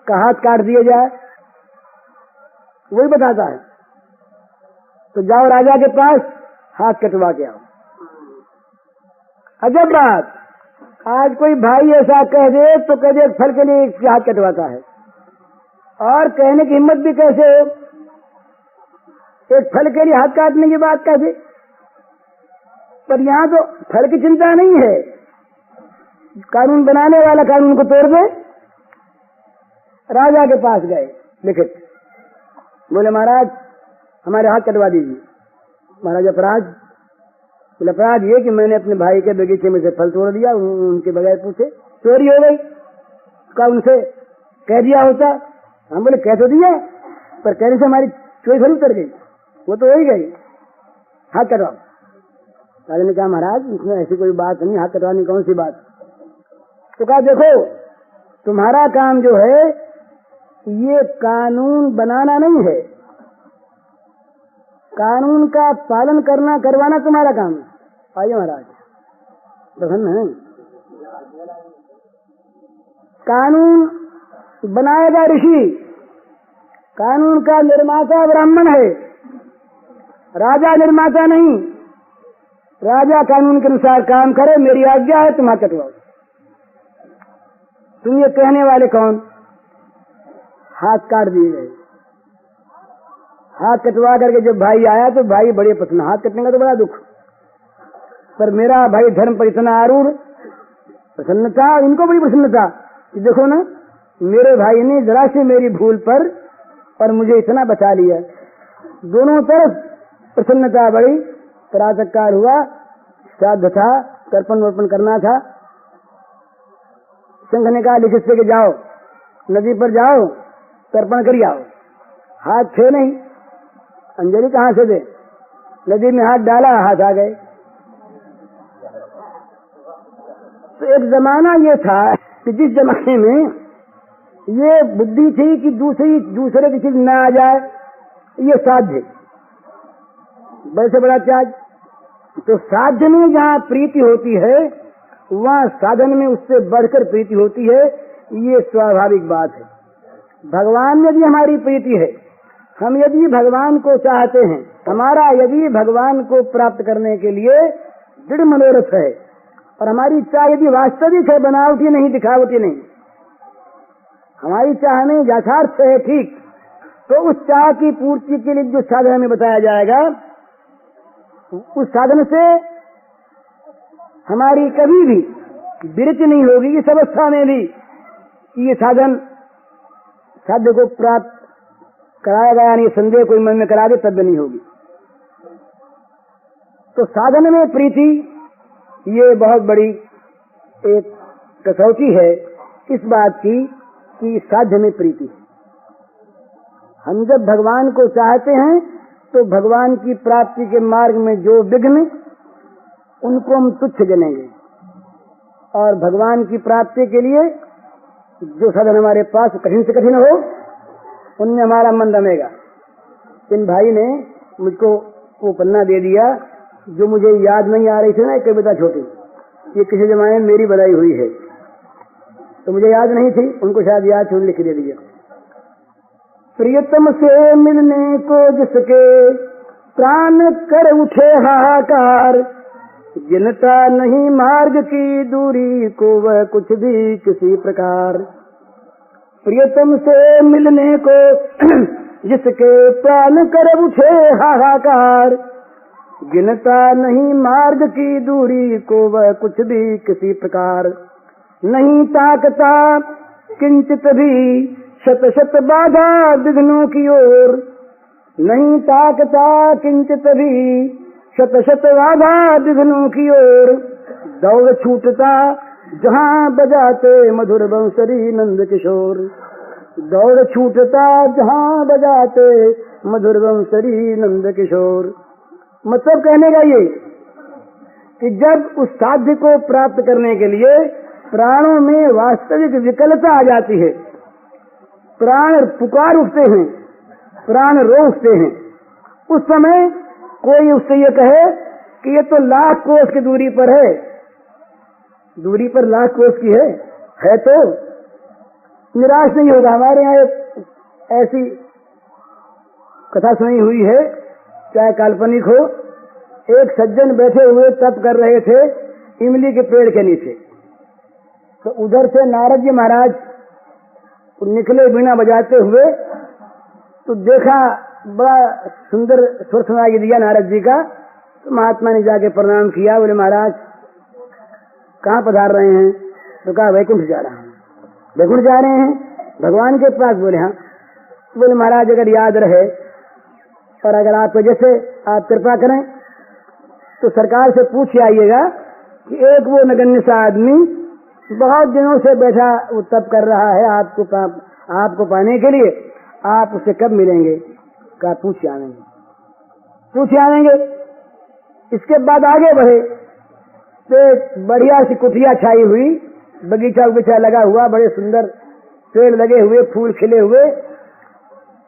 का हाथ काट दिया जाए, वही बताता है। तो जाओ राजा के पास, हाथ कटवा के आओ। अजब बात, आज कोई भाई ऐसा कह दे तो कह दे फल के लिए इसके हाथ कटवाता है, और कहने की हिम्मत भी कैसे हो, एक फल के लिए हाथ काटने की बात कैसे? पर यहाँ तो फल की चिंता नहीं है, कानून बनाने वाला कानून को तोड़ दे। राजा के पास गए, लिखित बोले महाराज हमारे हाथ कटवा दीजिए। महाराज अपराध? बोले अपराध ये कि मैंने अपने भाई के बगीचे में से फल तोड़ दिया, उनके बगैर पूछे, चोरी हो गई। का उनसे कह दिया होता? हम बोले कह तो दिया, पर कहने से हमारी चोरी थोड़ी उतर गई, वो तो हो ही गई, हाथ कटवाओ। राजा ने कहा महाराज इसमें ऐसी कोई बात नहीं, हाथ कटवाने कौन सी बात? तो कहा देखो तुम्हारा काम जो है ये कानून बनाना नहीं है, कानून का पालन करना करवाना तुम्हारा काम है। आइए महाराज, प्रसन्न है। कानून बनाएगा ऋषि, कानून का निर्माता ब्राह्मण है, राजा निर्माता नहीं। राजा कानून के अनुसार काम करे, मेरी आज्ञा है तुम हाथ कटवाओ। तुम ये कहने वाले कौन? हाथ काट दिए गए। हाथ कटवा करके जब भाई आया तो भाई बड़े प्रसन्न, हाथ कटने का तो बड़ा दुख, पर मेरा भाई धर्म पर इतना आरूढ़, प्रसन्नता, इनको बड़ी प्रसन्नता कि देखो ना मेरे भाई ने जरा से मेरी भूल पर और मुझे इतना बचा लिया। दोनों तरफ प्रसन्नता बड़ी। प्रातःकाल हुआ, श्राद्ध था, तर्पण वर्पण करना था। संघ ने कहा लिखित से कि जाओ नदी पर जाओ, तर्पण कर आओ। हाथ थे नहीं, अंजलि कहाँ से दे? नदी में हाथ डाला, हाथ आ गए। तो एक जमाना ये था कि जिस जमाने में ये बुद्धि थी कि दूसरे की चीज न आ जाए, ये साध्य, बड़े से बड़ा त्याग। तो साध्य में जहाँ प्रीति होती है वहाँ साधन में उससे बढ़कर प्रीति होती है, ये स्वाभाविक बात है। भगवान में भी हमारी प्रीति है, हम यदि भगवान को चाहते हैं, हमारा यदि भगवान को प्राप्त करने के लिए दृढ़ मनोरथ है और हमारी चाह यदि वास्तविक है, बनावटी नहीं, दिखावटी नहीं, हमारी चाह में यथार्थ है, ठीक, तो उस चाह की पूर्ति के लिए जो साधन हमें बताया जाएगा, उस साधन से हमारी कभी भी विरति नहीं होगी इस अवस्था में भी कि ये साधन साध्य को प्राप्त कराया गया नहीं, संदेह कोई मन में करा दे तब नहीं होगी। तो साधन में प्रीति ये बहुत बड़ी एक कसौटी है इस बात की कि साध्य में प्रीति। हम जब भगवान को चाहते हैं तो भगवान की प्राप्ति के मार्ग में जो विघ्न, उनको हम तुच्छ जनेंगे, और भगवान की प्राप्ति के लिए जो साधन हमारे पास कठिन से कठिन हो उनमें हमारा मन रमेगा। इन भाई ने मुझको वो पन्ना दे दिया जो मुझे याद नहीं आ रही थी ना, एक कविता छोटी, ये किसी जमाने में मेरी बनाई हुई है, तो मुझे याद नहीं थी, उनको शायद याद थी, लिख दे दिया। प्रियतम से मिलने को जिसके प्राण कर उठे हाहाकार, गिनता नहीं मार्ग की दूरी को वह कुछ भी किसी प्रकार। प्रियतम से मिलने को जिसके प्राण कर उठे हाहाकार, गिनता नहीं मार्ग की दूरी को वह कुछ भी किसी प्रकार। नहीं ताकता किंचित भी शत शत बाधा विघ्नों की ओर, नहीं ताकता किंचित भी शत शत बाधा विघ्नों की ओर। दौड़ छूटता जहाँ बजाते मधुर बंसरी नंद किशोर। दौड़ छूटता जहाँ बजाते मधुर बंसरी नंद किशोर। मतलब कहने का ये कि जब उस साध्य को प्राप्त करने के लिए प्राणों में वास्तविक विकलता आ जाती है, प्राण पुकार उठते हैं, प्राण रो उठते हैं, उस समय कोई उससे ये कहे कि ये तो लाख कोस की दूरी पर है, दूरी पर लाख कोस की है तो निराश नहीं होगा। हमारे यहाँ एक ऐसी कथा सुनी हुई है, चाहे काल्पनिक हो। एक सज्जन बैठे हुए तप कर रहे थे इमली के पेड़ के नीचे, तो उधर से नारद जी महाराज निकले बिना बजाते हुए, तो देखा बड़ा सुंदर स्वर सुनाई दिया नारद जी का। तो महात्मा ने जाके प्रणाम किया, बोले महाराज कहाँ पधार रहे हैं? तो कहा वैकुंठ जा रहा हूँ। वैकुंठ जा रहे हैं भगवान के पास? बोले हाँ। बोले महाराज अगर याद रहे और अगर आपको जैसे आप कृपा करें तो सरकार से पूछ आइएगा कि एक वो नगण्य सा आदमी बहुत दिनों से बैठा वो तप कर रहा है आपको पाने के लिए, आप उससे कब मिलेंगे? कहा पूछ आवेंगे। इसके बाद आगे बढ़े तो बढ़िया सी कुटिया छाई हुई, बगीचा उगीचा लगा हुआ, बड़े सुंदर पेड़ लगे हुए, फूल खिले हुए,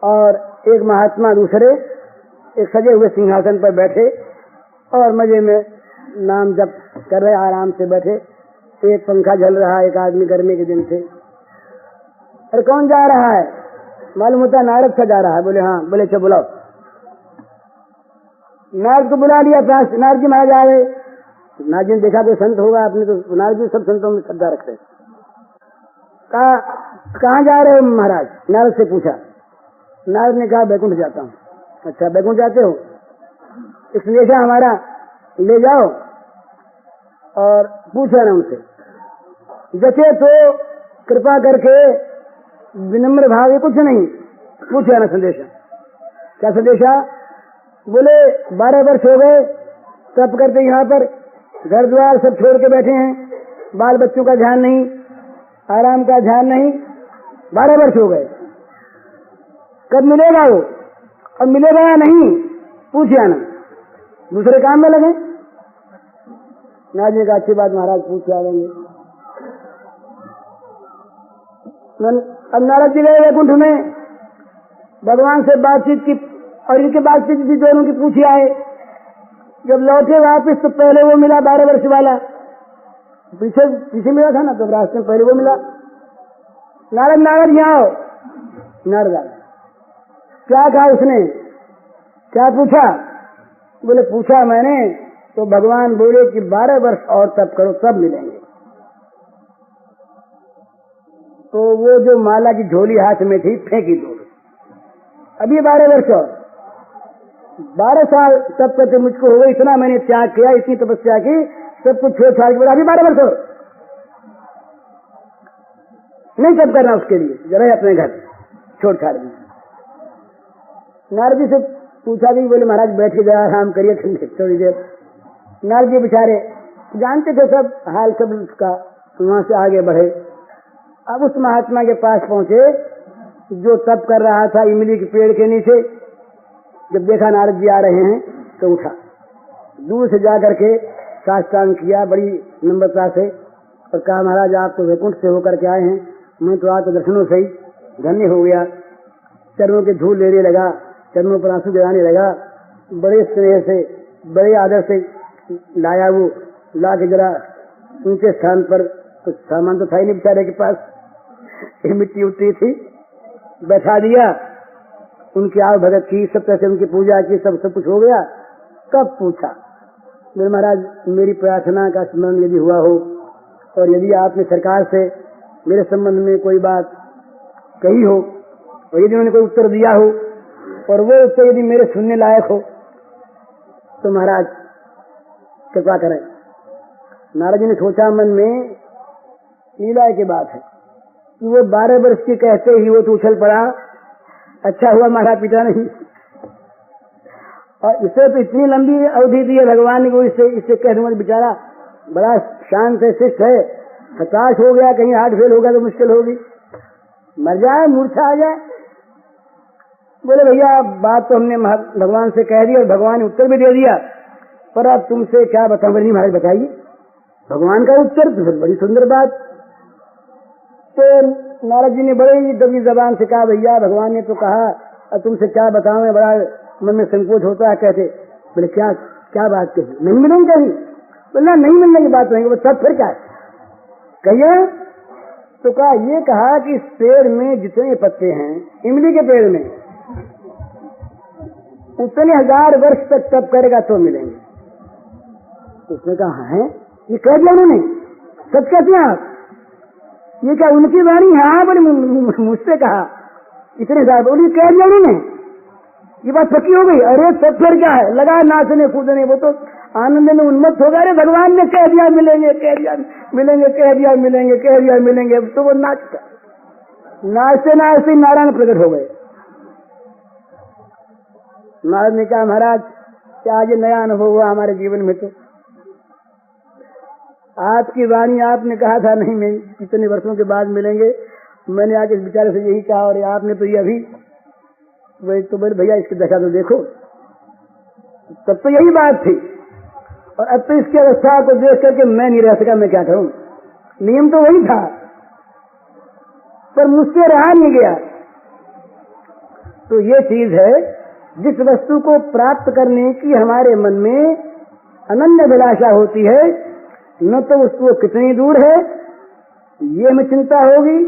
और एक महात्मा दूसरे एक सजे हुए सिंहासन पर बैठे और मजे में नाम जप कर रहे, आराम से बैठे। एक पंखा झल रहा, एक आदमी गर्मी के दिन थे। अरे कौन जा रहा है? मालूम होता नारद सा जा रहा है। बोले हाँ। बोले अच्छा बुलाओ। नारद को बुला लिया पास। नारद जी महाराज आए। नारद जी ने देखा कोई संत होगा, आपने तो नारद जी सब संतों में श्रद्धा रखते। कहाँ जा रहे हो महाराज? नारद से पूछा। नारद ने कहा बैकुंठ जाता हूँ। अच्छा बैकुंठ जाते हो? इसलिए हमारा ले जाओ और पूछा ना उनसे, जैसे तो कृपा करके विनम्र भाव है, कुछ नहीं पूछा ना संदेशा। क्या संदेशा? बोले 12 वर्ष हो गए तप करते, यहाँ पर घर द्वार सब छोड़ के बैठे हैं, बाल बच्चों का ध्यान नहीं, आराम का ध्यान नहीं, 12 वर्ष हो गए। कब मिलेगा वो? अब मिलेगा या नहीं पूछिए ना, दूसरे काम में लगे। नारद जी का अच्छी बात महाराज पूछ आएंगे। अब नारद जी गए वैकुंठ में, भगवान से बातचीत की और इनकी बातचीत भी दोनों की पूछी आए। जब लौटे वापिस तो पहले वो मिला 12 वर्ष वाला, पीछे मिला था ना, तो रास्ते में पहले वो मिला। नारद यहाँ आओ। नारद आए। क्या कहा उसने? क्या पूछा? बोले पूछा मैंने तो भगवान बोले कि 12 वर्ष और तप करो तब मिलेंगे। तो वो जो माला की झोली हाथ में थी फेंकी दूर। अभी 12 वर्ष और 12 साल तप करते मुझको हो गए, इतना मैंने त्याग किया, इतनी तपस्या की, सब कुछ छोड़ छाड़ के बोला अभी 12 वर्ष और नहीं तप करना, उसके लिए जरा अपने घर छोड़ छाड़ दी। नारद जी से पूछा भी, बोले महाराज बैठ के जरा आराम करिए थोड़ी देर। नारद जी बेचारे जानते थे सब हाल सब उसका, वहां से आगे बढ़े। अब उस महात्मा के पास पहुंचे जो तप कर रहा था इमली के पेड़ के नीचे। जब देखा नारद जी आ रहे हैं तो उठा, दूर से जाकर के साष्टांग किया बड़ी नम्रता से और कहा महाराज आप तो वैकुंठ से होकर के आए हैं, मैं तो आपके दर्शनों से ही धन्य हो गया। चरणों के धूल लेने लगा, चरणों पर आंसू गिराने लगा, बड़े स्नेह से बड़े आदर से लाया। वो ला के जरा ऊंचे स्थान पर, कुछ सामान तो था ही नहीं बेचारे के पास, मिट्टी उट्टी थी, बैठा दिया। उनकी आव भगत की, सब तरह से उनकी पूजा की, सब कुछ हो गया। कब पूछा? मेरे महाराज मेरी प्रार्थना का स्मरण यदि हुआ हो और यदि आपने सरकार से मेरे संबंध में कोई बात कही हो और यदि उन्होंने कोई उत्तर दिया हो और वो उत्तर यदि मेरे सुनने लायक हो तो महाराज कृपा करें। नारद जी ने सोचा मन में, लीला की बात है कि वो 12 वर्ष की कहते ही वो तो उछल पड़ा, अच्छा हुआ मारा पिता नहीं। और इसे तो इतनी लंबी अवधि दी है भगवान को, इससे कह दूंगा बेचारा बड़ा शांत है, शिष्ट है, हताश हो गया, कहीं हार्ट फेल होगा तो मुश्किल होगी, मर जाए, मूर्छा आ जाए। बोले भैया बात तो हमने भगवान से कह दी और भगवान ने उत्तर भी दे दिया, पर अब तुमसे क्या बताऊं। बोले नहीं महाराज बताइए। भगवान का उत्तर तो फिर बड़ी सुंदर बात। तो नारद जी ने बड़े ही दबी जबान से कहा भैया भगवान ने तो कहा, अब तुमसे क्या बताऊं, बड़ा मन में संकोच होता है। कहते बोले क्या क्या बात कही, नहीं मिलेंगे कहीं? बोला नहीं मिलने की बात होंगे। वो तब फिर क्या कहिए? तो कहा ये कहा कि इस पेड़ में जितने पत्ते हैं, इमली के पेड़ में, उतने 1000 वर्ष तक तप करेगा तो मिलेंगे। उसने कहा है, ये कह दिया उन्होंने, सच कहते हैं आप? ये क्या उनकी वाणी है? हाँ बोले मुझसे कहा इतने साल। बोली कह दिया उन्होंने, ये बात पक्की हो गई। अरे सब फिर क्या है, लगा नाचने कूदने। वो तो आनंद में उन्मत्त हो गया। अरे भगवान ने कह दिया मिलेंगे, कह दिया मिलेंगे, कह दिया मिलेंगे, कह दिया मिलेंगे। तो वो नाचते नाचते नारायण प्रकट हो गए। नारद ने कहा महाराज क्या आज नया अनुभव हुआ हमारे जीवन में? तो आपकी वाणी, आपने कहा था नहीं मैं कितने वर्षों के बाद मिलेंगे, मैंने आके इस बेचारे से यही कहा और आपने तो ये अभी वही। तो बोले भैया इसकी दशा तो देखो, तब तो यही बात थी और अब तो इसकी अवस्था को देख करके मैं नहीं रह सका। मैं क्या करूं, नियम तो वही था पर मुझसे रहा नहीं गया। तो ये चीज है, जिस वस्तु को प्राप्त करने की हमारे मन में अनन्य अभिलाषा होती है, न तो उसको कितनी दूर है ये हमें चिंता होगी,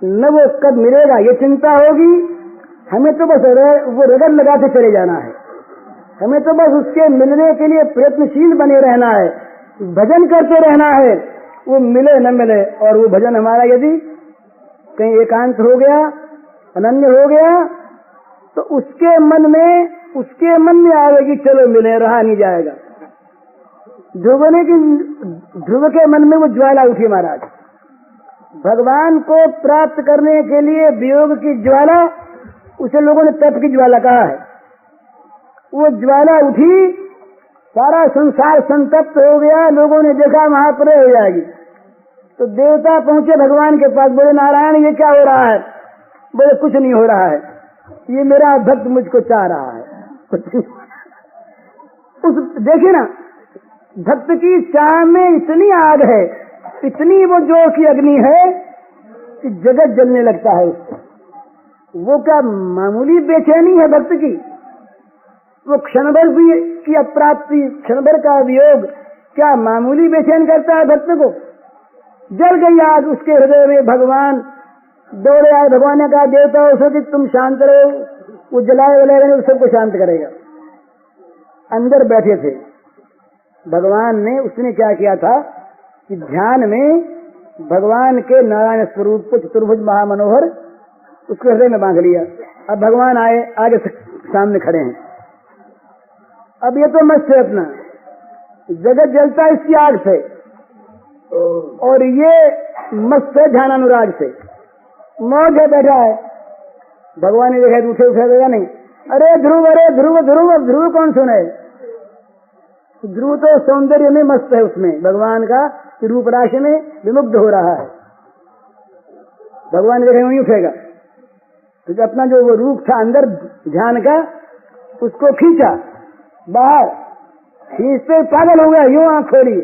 न वो कब मिलेगा ये चिंता होगी। हमें तो बस वो रगड़ लगाते चले जाना है, हमें तो बस उसके मिलने के लिए प्रयत्नशील बने रहना है, भजन करते रहना है, वो मिले न मिले। और वो भजन हमारा यदि कहीं एकांत हो गया, अनन्य हो गया, तो उसके मन में आएगी चलो मिले, रहा नहीं जाएगा। ध्रुव के मन में वो ज्वाला उठी महाराज। भगवान को प्राप्त करने के लिए वियोग की ज्वाला, उसे लोगों ने तप की ज्वाला कहा है। वो ज्वाला उठी, सारा संसार संतप्त हो गया, लोगों ने देखा महाप्रलय हो जाएगी। तो देवता पहुंचे भगवान के पास, बोले नारायण ये क्या हो रहा है? बोले कुछ नहीं हो रहा है, ये मेरा भक्त मुझको चाह रहा है। उस देखिए ना, भक्त की चाह में इतनी आग है, इतनी वो जोर की अग्नि है कि जगत जलने लगता है उसको। वो क्या मामूली बेचैनी है भक्त की? वो क्षण भर की अप्राप्ति, क्षण भर का वियोग क्या मामूली बेचैन करता है भक्त को? जल गई आग उसके हृदय में। भगवान दौड़े आए, भगवान ने कहा देवता उसको कि तुम शांत रहो, वो जलाए वलाए सबको शांत करेगा। अंदर बैठे थे भगवान ने, उसने क्या किया था कि ध्यान में भगवान के नारायण स्वरूप को चतुर्भुज महामनोहर उसके हृदय में बांध लिया। अब भगवान आए, आगे सामने खड़े हैं। अब ये तो मस्त है, अपना जगत जलता है इसकी आग से और ये मस्त है ध्यान अनुराग से, मौज है, बैठा है। भगवान ने देखा उठे उठेगा नहीं। अरे ध्रुव, अरे ध्रुव ध्रुव, अब ध्रुव कौन सुने? ध्रुव तो सौंदर्य में मस्त है, उसमें भगवान का रूप राशि में विमुग्ध हो रहा है। भगवान ने देखा नहीं उठेगा, तो अपना जो वो रूप था अंदर ध्यान का, उसको खींचा बाहर, खींचते पागल हो गया, यूं आंख खोली,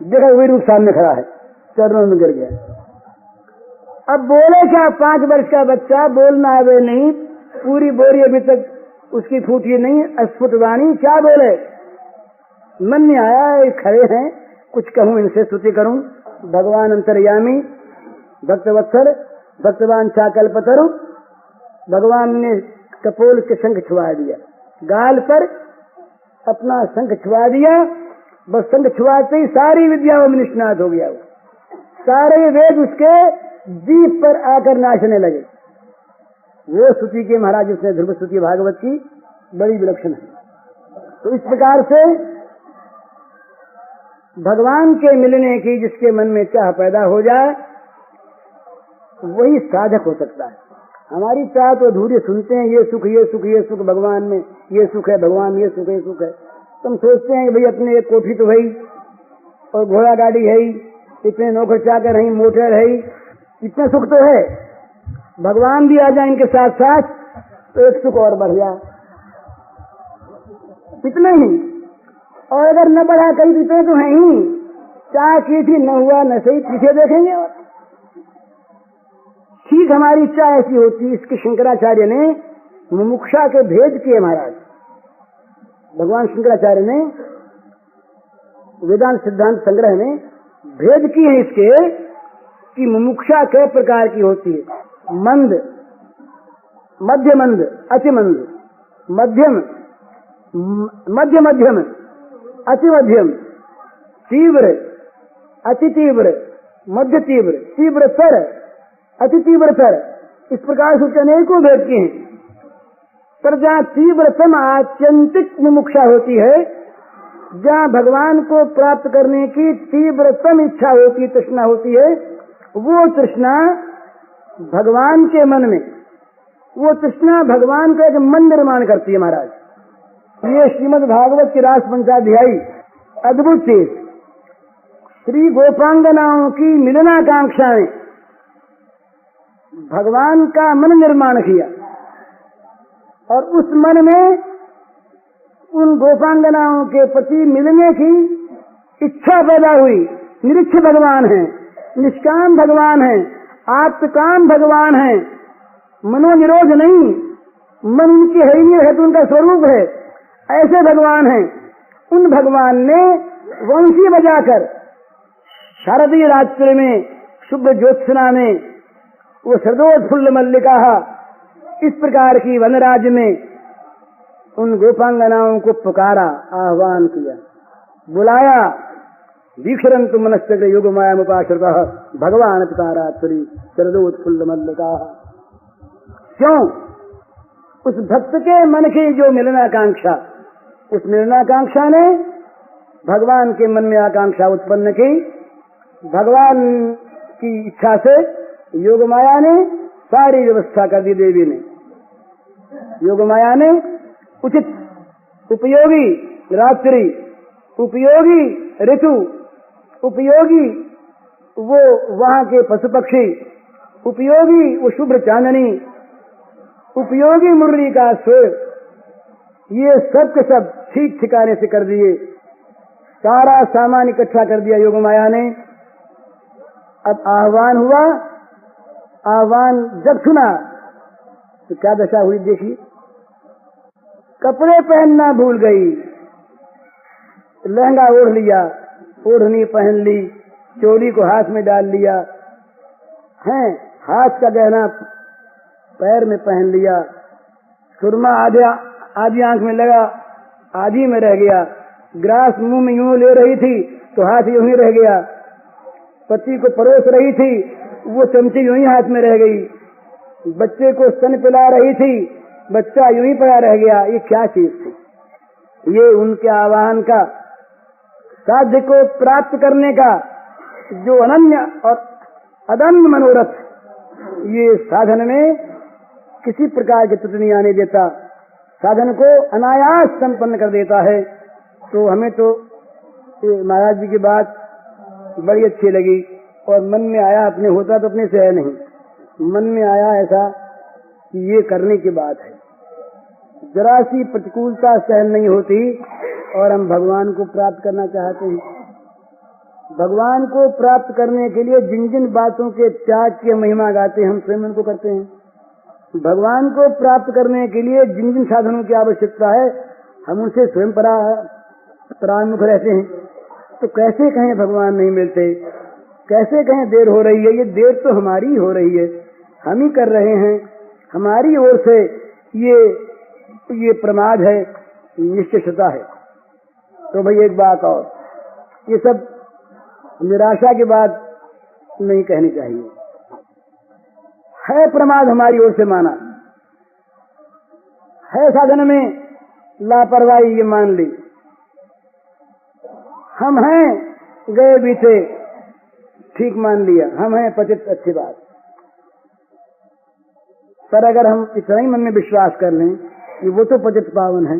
देखा वही रूप सामने खड़ा है, चरणों में गिर गया। अब बोले क्या? 5 वर्ष का बच्चा, बोलना आवे नहीं, पूरी बोरी अभी तक उसकी फूटी नहीं, अस्फुट वाणी, क्या बोले? मन में आया खड़े हैं, कुछ कहूं इनसे, स्तुति करूं। भगवान अंतर्यामी, भक्तवत्सल, भक्तवान चाकल्पतरु। भगवान ने कपोल के शंख छुआ दिया, गाल पर अपना शंख छुआ दिया। बस शंख छुआते ही सारी विद्याओं में निष्णात हो गया। वो सारे वेद उसके जीभ पर आकर नाचने लगे। वो स्तुति के महाराज, उसने ध्रुव स्तुति भागवत की बड़ी विलक्षण है। तो इस प्रकार से भगवान के मिलने की जिसके मन में चाह पैदा हो जाए वही साधक हो सकता है। हमारी चाह तो अधूरी सुनते हैं, ये सुख ये सुख ये सुख भगवान में, ये सुख है भगवान, ये सुख ये सुख है। तुम सोचते हैं कि भाई अपने एक कोठी तो है और घोड़ा गाड़ी है, इतने नौकर चाकर हैं, मोटर है, इतना सुख तो है। भगवान भी आ जाए इनके साथ साथ तो एक सुख और बढ़ जाए, इतना ही। और अगर न बढ़ा कहीं इतने तो है ही, चाह की थी न हुआ न सही, पीछे देखेंगे। और ठीक हमारी इच्छा ऐसी होती, इसके शंकराचार्य ने मुमुक्षा के भेद किए महाराज। भगवान शंकराचार्य ने वेदांत सिद्धांत संग्रह में भेद किए हैं इसके कि मुमुक्षा कई प्रकार की होती है। मंद, मध्य मंद, अति मंद, मध्यम, मध्य मध्यम, अति मध्यम, तीव्र, अति तीव्र, मध्य तीव्र, तीव्रतर, अति तीव्रतर, इस प्रकार से अनेकों भेद किए हैं। पर जहाँ तीव्रतम आत्यंतिक मुमुक्षा होती है, जहाँ भगवान को प्राप्त करने की तीव्रतम इच्छा होती, तृष्णा होती है, वो तृष्णा भगवान के मन में, वो तृष्णा भगवान का एक मन निर्माण करती है महाराज। ये श्रीमद् भागवत की रास पंचाध्यायी अद्भुत चीज, श्री गोपांगनाओं की मिलनाकांक्षा ने भगवान का मन निर्माण किया और उस मन में उन गोपांगनाओं के प्रति मिलने की इच्छा पैदा हुई। निरीक्ष भगवान है, निष्काम भगवान है, आत्मकाम भगवान है, मनोनिरोध नहीं, मन उनकी है ही नहीं है तो उनका स्वरूप है, ऐसे भगवान हैं। उन भगवान ने वंशी बजाकर शारदीय रात्रि में, शुभ ज्योत्सना में, वो सरदोत्फुल्ल मल्लिका इस प्रकार की वनराज में उन गोपांगनाओं को पुकारा, आह्वान किया, बुलाया। दीक्षरंतु मनस्तग्र युग माया मुपाश्रितः भगवान पिता रात्रि शरदोत्फुल्ल मल्लिका। क्यों? उस भक्त के मन की जो मिलनाकांक्षा, उस मिलनाकांक्षा ने भगवान के मन में आकांक्षा उत्पन्न की। भगवान की इच्छा से योग माया ने सारी व्यवस्था कर दी। देवी ने, योग माया ने उचित उपयोगी रात्रि, उपयोगी ऋतु, उपयोगी वो वहां के पशु पक्षी, उपयोगी वो शुभ्र चांदनी, उपयोगी मुरली का स्वर, ये सब के सब ठीक ठिकाने से कर दिए। सारा सामान इकट्ठा कर दिया योग माया ने। अब आह्वान हुआ, आह्वान जब सुना तो क्या दशा हुई देखिए। कपड़े पहनना भूल गई, लहंगा ओढ़ लिया, ओढ़नी पहन ली, चोली को हाथ में डाल लिया, हैं हाथ का गहना पैर में पहन लिया, सुरमा आधी आंख में लगा, आधी में रह गया, ग्रास मुंह में यूं ले रही थी तो हाथ यूं ही रह गया, पति को परोस रही थी वो चमची यूं ही हाथ में रह गई, बच्चे को स्तन पिला रही थी, बच्चा यूं ही पड़ा रह गया। ये क्या चीज थी? ये उनके आह्वान का, साध्य को प्राप्त करने का जो अनन्य और अदम्य मनोरथ, ये साधन में किसी प्रकार की त्रुटि नहीं आने देता, साधन को अनायास संपन्न कर देता है। तो हमें तो महाराज जी की बात बड़ी अच्छी लगी और मन में आया, अपने होता तो अपने से है नहीं, मन में आया ऐसा कि ये करने की बात है। जरा सी प्रतिकूलता सहन नहीं होती और हम भगवान को प्राप्त करना चाहते हैं। भगवान को प्राप्त करने के लिए जिन जिन बातों के त्याग की महिमा गाते हैं, हम स्वयं उनको करते हैं। भगवान को प्राप्त करने के लिए जिन जिन साधनों की आवश्यकता है, हम उनसे स्वयं परामुख रहते हैं। तो कैसे कहें भगवान नहीं मिलते, कैसे कहें देर हो रही है? ये देर तो हमारी हो रही है, हम ही कर रहे हैं, हमारी ओर से ये प्रमाद है, निश्चितता है। तो भाई एक बात और, ये सब निराशा की बात नहीं कहनी चाहिए, है प्रमाद हमारी ओर से माना है, साधन में लापरवाही ये मान ली, हम हैं गए बीते ठीक मान लिया, हम हैं पतित, अच्छी बात। पर अगर हम इतना ही मन में विश्वास कर लें कि वो तो पतित पावन है,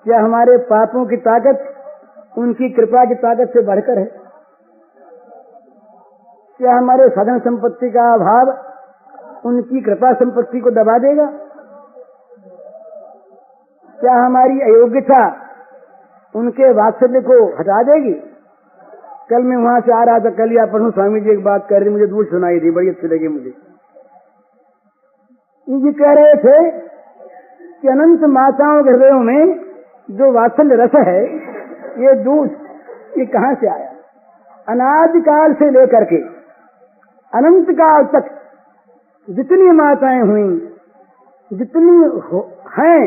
क्या हमारे पापों की ताकत उनकी कृपा की ताकत से बढ़कर है? क्या हमारे साधन संपत्ति का अभाव उनकी कृपा संपत्ति को दबा देगा? क्या हमारी अयोग्यता उनके वात्सल्य को हटा देगी? कल मैं वहां से आ रहा था, कल या परसों स्वामी जी एक बात कर रही, मुझे दूर सुनाई थी, बड़ी अच्छी लगी मुझे। ये कह रहे थे कि अनंत माताओं के हृदयों में जो वात्सल्य रस है, ये दूध, ये कहां से आया? अनादिकाल से लेकर के अनंत काल तक जितनी माताएं हुई, जितनी हैं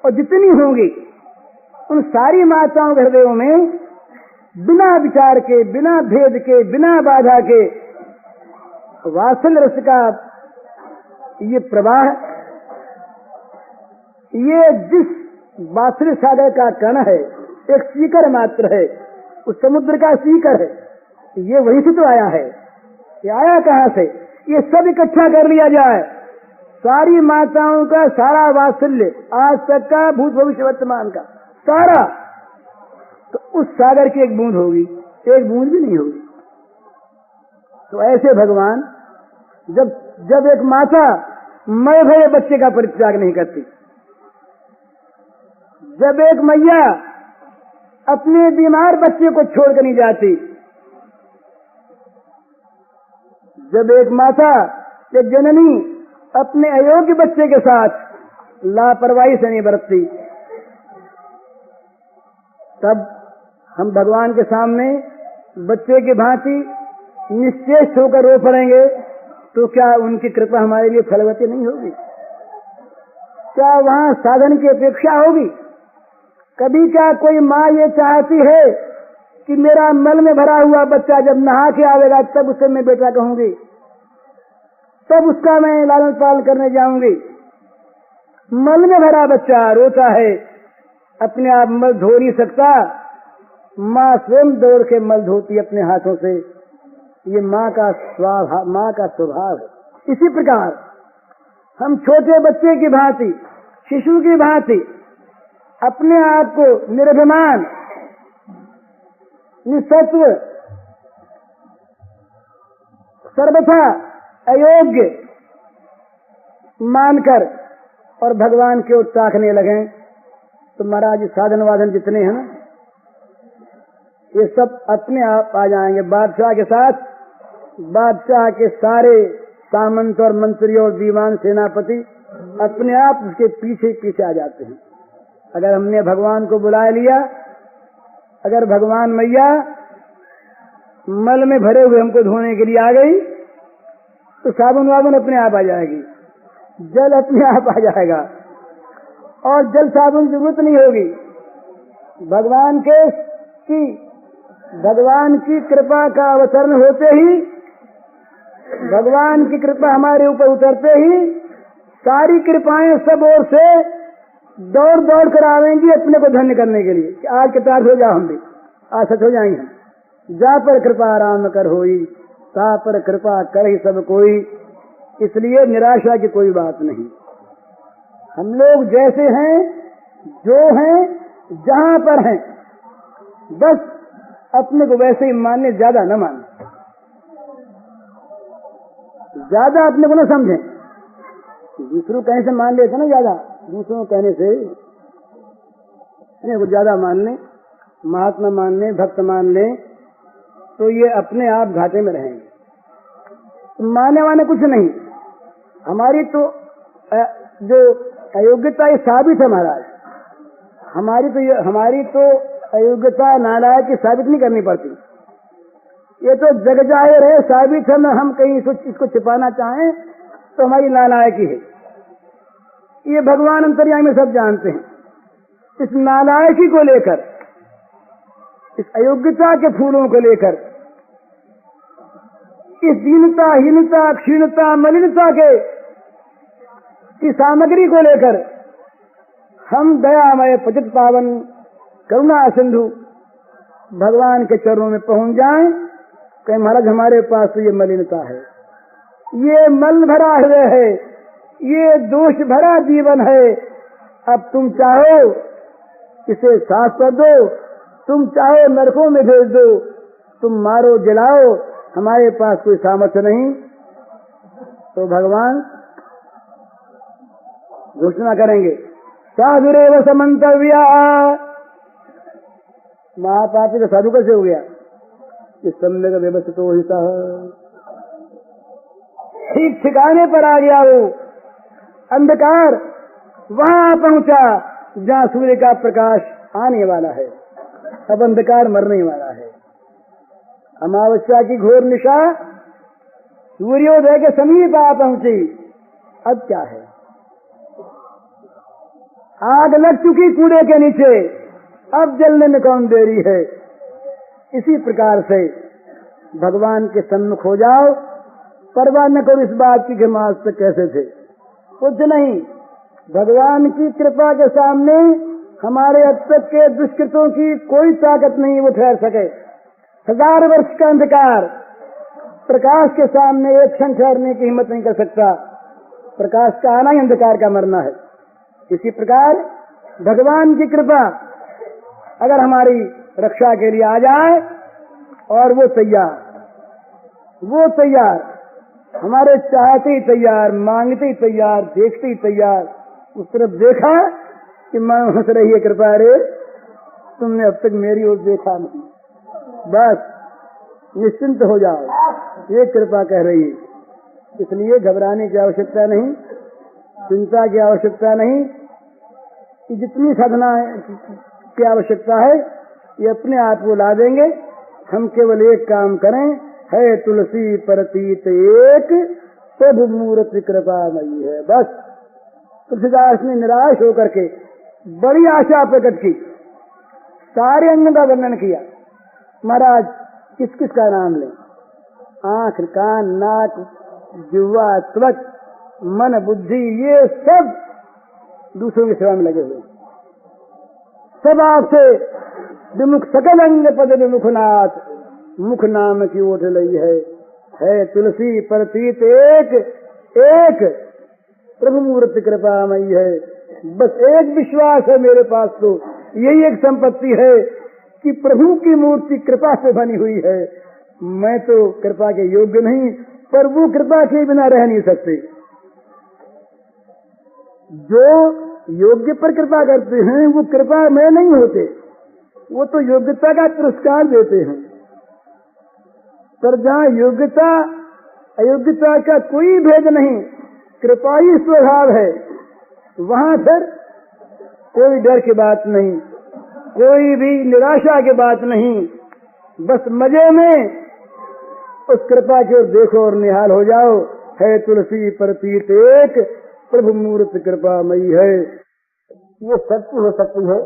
और जितनी होंगी, उन सारी माताओं के हृदयों में बिना विचार के, बिना भेद के, बिना बाधा के वात्सल्य रस का ये प्रवाह, ये जिस वात्सल्य सागर का कण है, एक सीकर मात्र है, उस समुद्र का सीकर है, ये वहीं से तो आया है। ये आया कहां से? ये सब इकट्ठा कर लिया जाए, सारी माताओं का सारा वात्सल्य, आज तक का, भूत भविष्य वर्तमान का सारा, तो उस सागर की एक बूंद होगी, एक बूंद भी नहीं होगी। तो ऐसे भगवान जब एक माता मर भरे बच्चे का परित्याग नहीं करती, जब एक मैया अपने बीमार बच्चे को छोड़कर नहीं जाती, जब एक माता, एक जननी अपने अयोग्य बच्चे के साथ लापरवाही से नहीं बरतती, तब हम भगवान के सामने बच्चे की भांति निश्चेष्ट होकर रो पड़ेंगे, तो क्या उनकी कृपा हमारे लिए फलवती नहीं होगी? क्या वहां साधन की अपेक्षा होगी? कभी क्या कोई माँ ये चाहती है कि मेरा मल में भरा हुआ बच्चा जब नहा के आवेगा तब उसे मैं बेटा कहूंगी, तब उसका मैं लालन पालन करने जाऊंगी? मल में भरा बच्चा रोता है, अपने आप मल धो नहीं सकता, माँ स्वयं दौड़ के मल धोती अपने हाथों से। ये माँ का स्वभाव है। इसी प्रकार हम छोटे बच्चे की भांति, शिशु की भांति अपने आप को निर्भिमान, निसत्व, सर्वथा अयोग्य मानकर और भगवान की ओर ताकने लगे, तो महाराज साधन वाधन जितने हैं ना, ये सब अपने आप आ जाएंगे। बादशाह के साथ बादशाह के सारे सामंत और मंत्री और दीवान सेनापति अपने आप उसके पीछे पीछे आ जाते हैं। अगर हमने भगवान को बुला लिया, अगर भगवान मैया मल में भरे हुए हमको धोने के लिए आ गई, तो साबुन वाबुन अपने आप आ जाएगी, जल अपने आप आ जाएगा और जल साबुन की जरूरत नहीं होगी। भगवान की कृपा का अवतरण होते ही, भगवान की कृपा हमारे ऊपर उतरते ही सारी कृपाएं सब ओर से दौड़ दौड़ कर आवेंगी अपने को धन्य करने के लिए कि आज कृतार्थ हो जाओ, हम भी आज सच हो जाएंगे। जा पर कृपा राम कर होई, ता पर कृपा कर ही सब कोई। इसलिए निराशा की कोई बात नहीं। हम लोग जैसे हैं, जो हैं, जहां पर हैं, बस अपने को वैसे ही मानने, ज्यादा न माने, ज्यादा अपने को न समझें। दूसरों कहने से मान लेते ना, ज्यादा दूसरों कहने से अपने को ज्यादा मान लें, महात्मा मान लें, भक्त मान लें, तो ये अपने आप घाटे में रहेंगे। मानने वाने कुछ नहीं। हमारी तो जो अयोग्यता ये साबित है महाराज, हमारी तो अयोग्यता नालायक की साबित नहीं करनी पड़ती। ये तो जग जाहिर है, साबित है। न हम कहीं इसको छिपाना चाहें तो हमारी नालायकी है। ये भगवान अंतर्यामी में सब जानते हैं। इस नालायकी को लेकर, इस अयोग्यता के फूलों को लेकर, इस दीनता, हीनता, क्षीणता, मलिनता की सामग्री को लेकर हम दयामय पतित पावन करुणा सिंधु भगवान के चरणों में पहुंच जाएं। कहीं महाराज हमारे पास तो ये मलिनता है, ये मल भरा हृदय है, ये दोष भरा जीवन है। अब तुम चाहो इसे साफ कर दो, तुम चाहो नरकों में भेज दो, तुम मारो जलाओ, हमारे पास कोई सामर्थ्य नहीं, तो भगवान घोषणा करेंगे साधुरेव समंतव्या। महापापी का साधु कैसे हो गया? इस सम्यक व्यवस्थितो हितः, ठीक ठिकाने पर आ गया। वो अंधकार वहां पहुंचा जहां सूर्य का प्रकाश आने वाला है। अब अंधकार मरने वाला है। अमावस्या की घोर निशा सूर्योदय के समीप आ पहुंची। अब क्या है? आग लग चुकी कूड़े के नीचे, अब जलने में कौन देरी है। इसी प्रकार से भगवान के सम्मुख हो जाओ, परवाह न करो इस बात की कि हम आज तक कैसे थे। कुछ नहीं, भगवान की कृपा के सामने हमारे अब तक के दुष्कृतों की कोई ताकत नहीं वो ठहर सके। 1000 वर्ष का अंधकार प्रकाश के सामने एक क्षण ठहरने की हिम्मत नहीं कर सकता। प्रकाश का आना ही अंधकार का मरना है। इसी प्रकार भगवान की कृपा अगर हमारी रक्षा के लिए आ जाए और वो तैयार हमारे चाहते ही तैयार, मांगते ही तैयार, देखते ही तैयार। उस तरफ देखा कि मैं हंस रही है कृपा, रे तुमने अब तक मेरी ओर देखा नहीं, बस निश्चिंत हो जाओ, ये कृपा कह रही है। इसलिए घबराने की आवश्यकता नहीं, चिंता की आवश्यकता नहीं। कि जितनी साधना की आवश्यकता है ये अपने आप वो ला देंगे। हम केवल एक काम करें, है तुलसी परतीत एक, प्रभु मूर्ति कृपामयी है। बस तुलसीदास ने निराश होकर के बड़ी आशा प्रकट की, सारे अंग का वर्णन किया। महाराज किस किस का नाम लें? आंख, कान, नाक, जिह्वा, त्वक, मन, बुद्धि, ये सब दूसरों की सेवा में लगे हुए, सब आपसे विमुख, सकल अंग पद विमुखनाथ, मुख नाम की ओट लई है तुलसी परतीत एक प्रभु मूर्ति कृपामयी है। बस एक विश्वास है मेरे पास, तो यही एक संपत्ति है कि प्रभु की मूर्ति कृपा से बनी हुई है। मैं तो कृपा के योग्य नहीं, पर वो कृपा के बिना रह नहीं सकते। जो योग्य पर कृपा करते हैं वो कृपा में नहीं होते, वो तो योग्यता का पुरस्कार देते हैं। पर जहाँ योग्यता अयोग्यता का कोई भेद नहीं, कृपा ही स्वभाव है, वहां फिर कोई डर की बात नहीं, कोई भी निराशा की बात नहीं। बस मजे में उस कृपा की ओर देखो और निहाल हो जाओ। है तुलसी परतीत एक, प्रभु मूर्ति कृपामयी है। ये शक्ति हो सकती है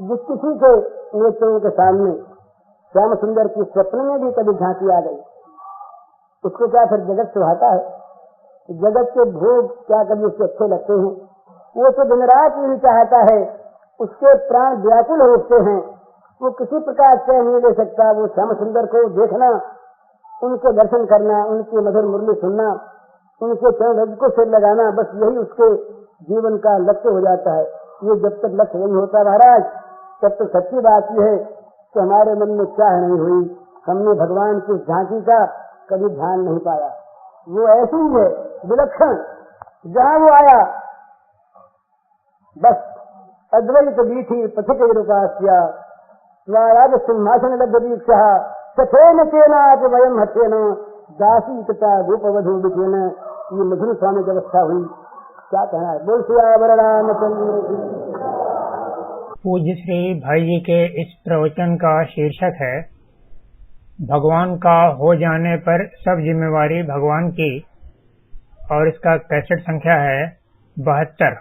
जिस किसी के नेत्रों के सामने श्याम सुंदर की स्वप्न में भी कभी झांकी आ गई, उसको क्या फिर जगत सुहाता है? जगत के भोग क्या कभी उसके अच्छे लगते हैं? वो तो दिन रात यही चाहता है, उसके प्राण व्याकुल होते हैं, वो किसी प्रकार से नहीं ले सकता। वो श्याम सुंदर को देखना, उनके दर्शन करना, उनकी मधुर मुरली सुनना, उनके चरण रज को सिर लगाना, बस यही उसके जीवन का लक्ष्य हो जाता है। ये जब तक लक्ष्य नहीं होता महाराज, तब तक सच्ची बात यह है कि हमारे मन में चाह नहीं हुई, हमने भगवान की झांकी का कभी ध्यान नहीं पाया। वो ऐसी ही है विलक्षण, जहाँ वो आया बस अद्वैत बीठी पथिक रूपास्या स्वाराज सिंहासन लब्ध दीक्षा सथेन केनाच वयम हथेन दासी तथा रूपवधू बिकेन। ये मधुर स्वामी की अवस्था हुई। क्या कहना है? बोल सियावर रामचंद्र की। पूज्य श्री भाई जी के इस प्रवचन का शीर्षक है भगवान का हो जाने पर सब जिम्मेवारी भगवान की, और इसका कैसेट संख्या है 72।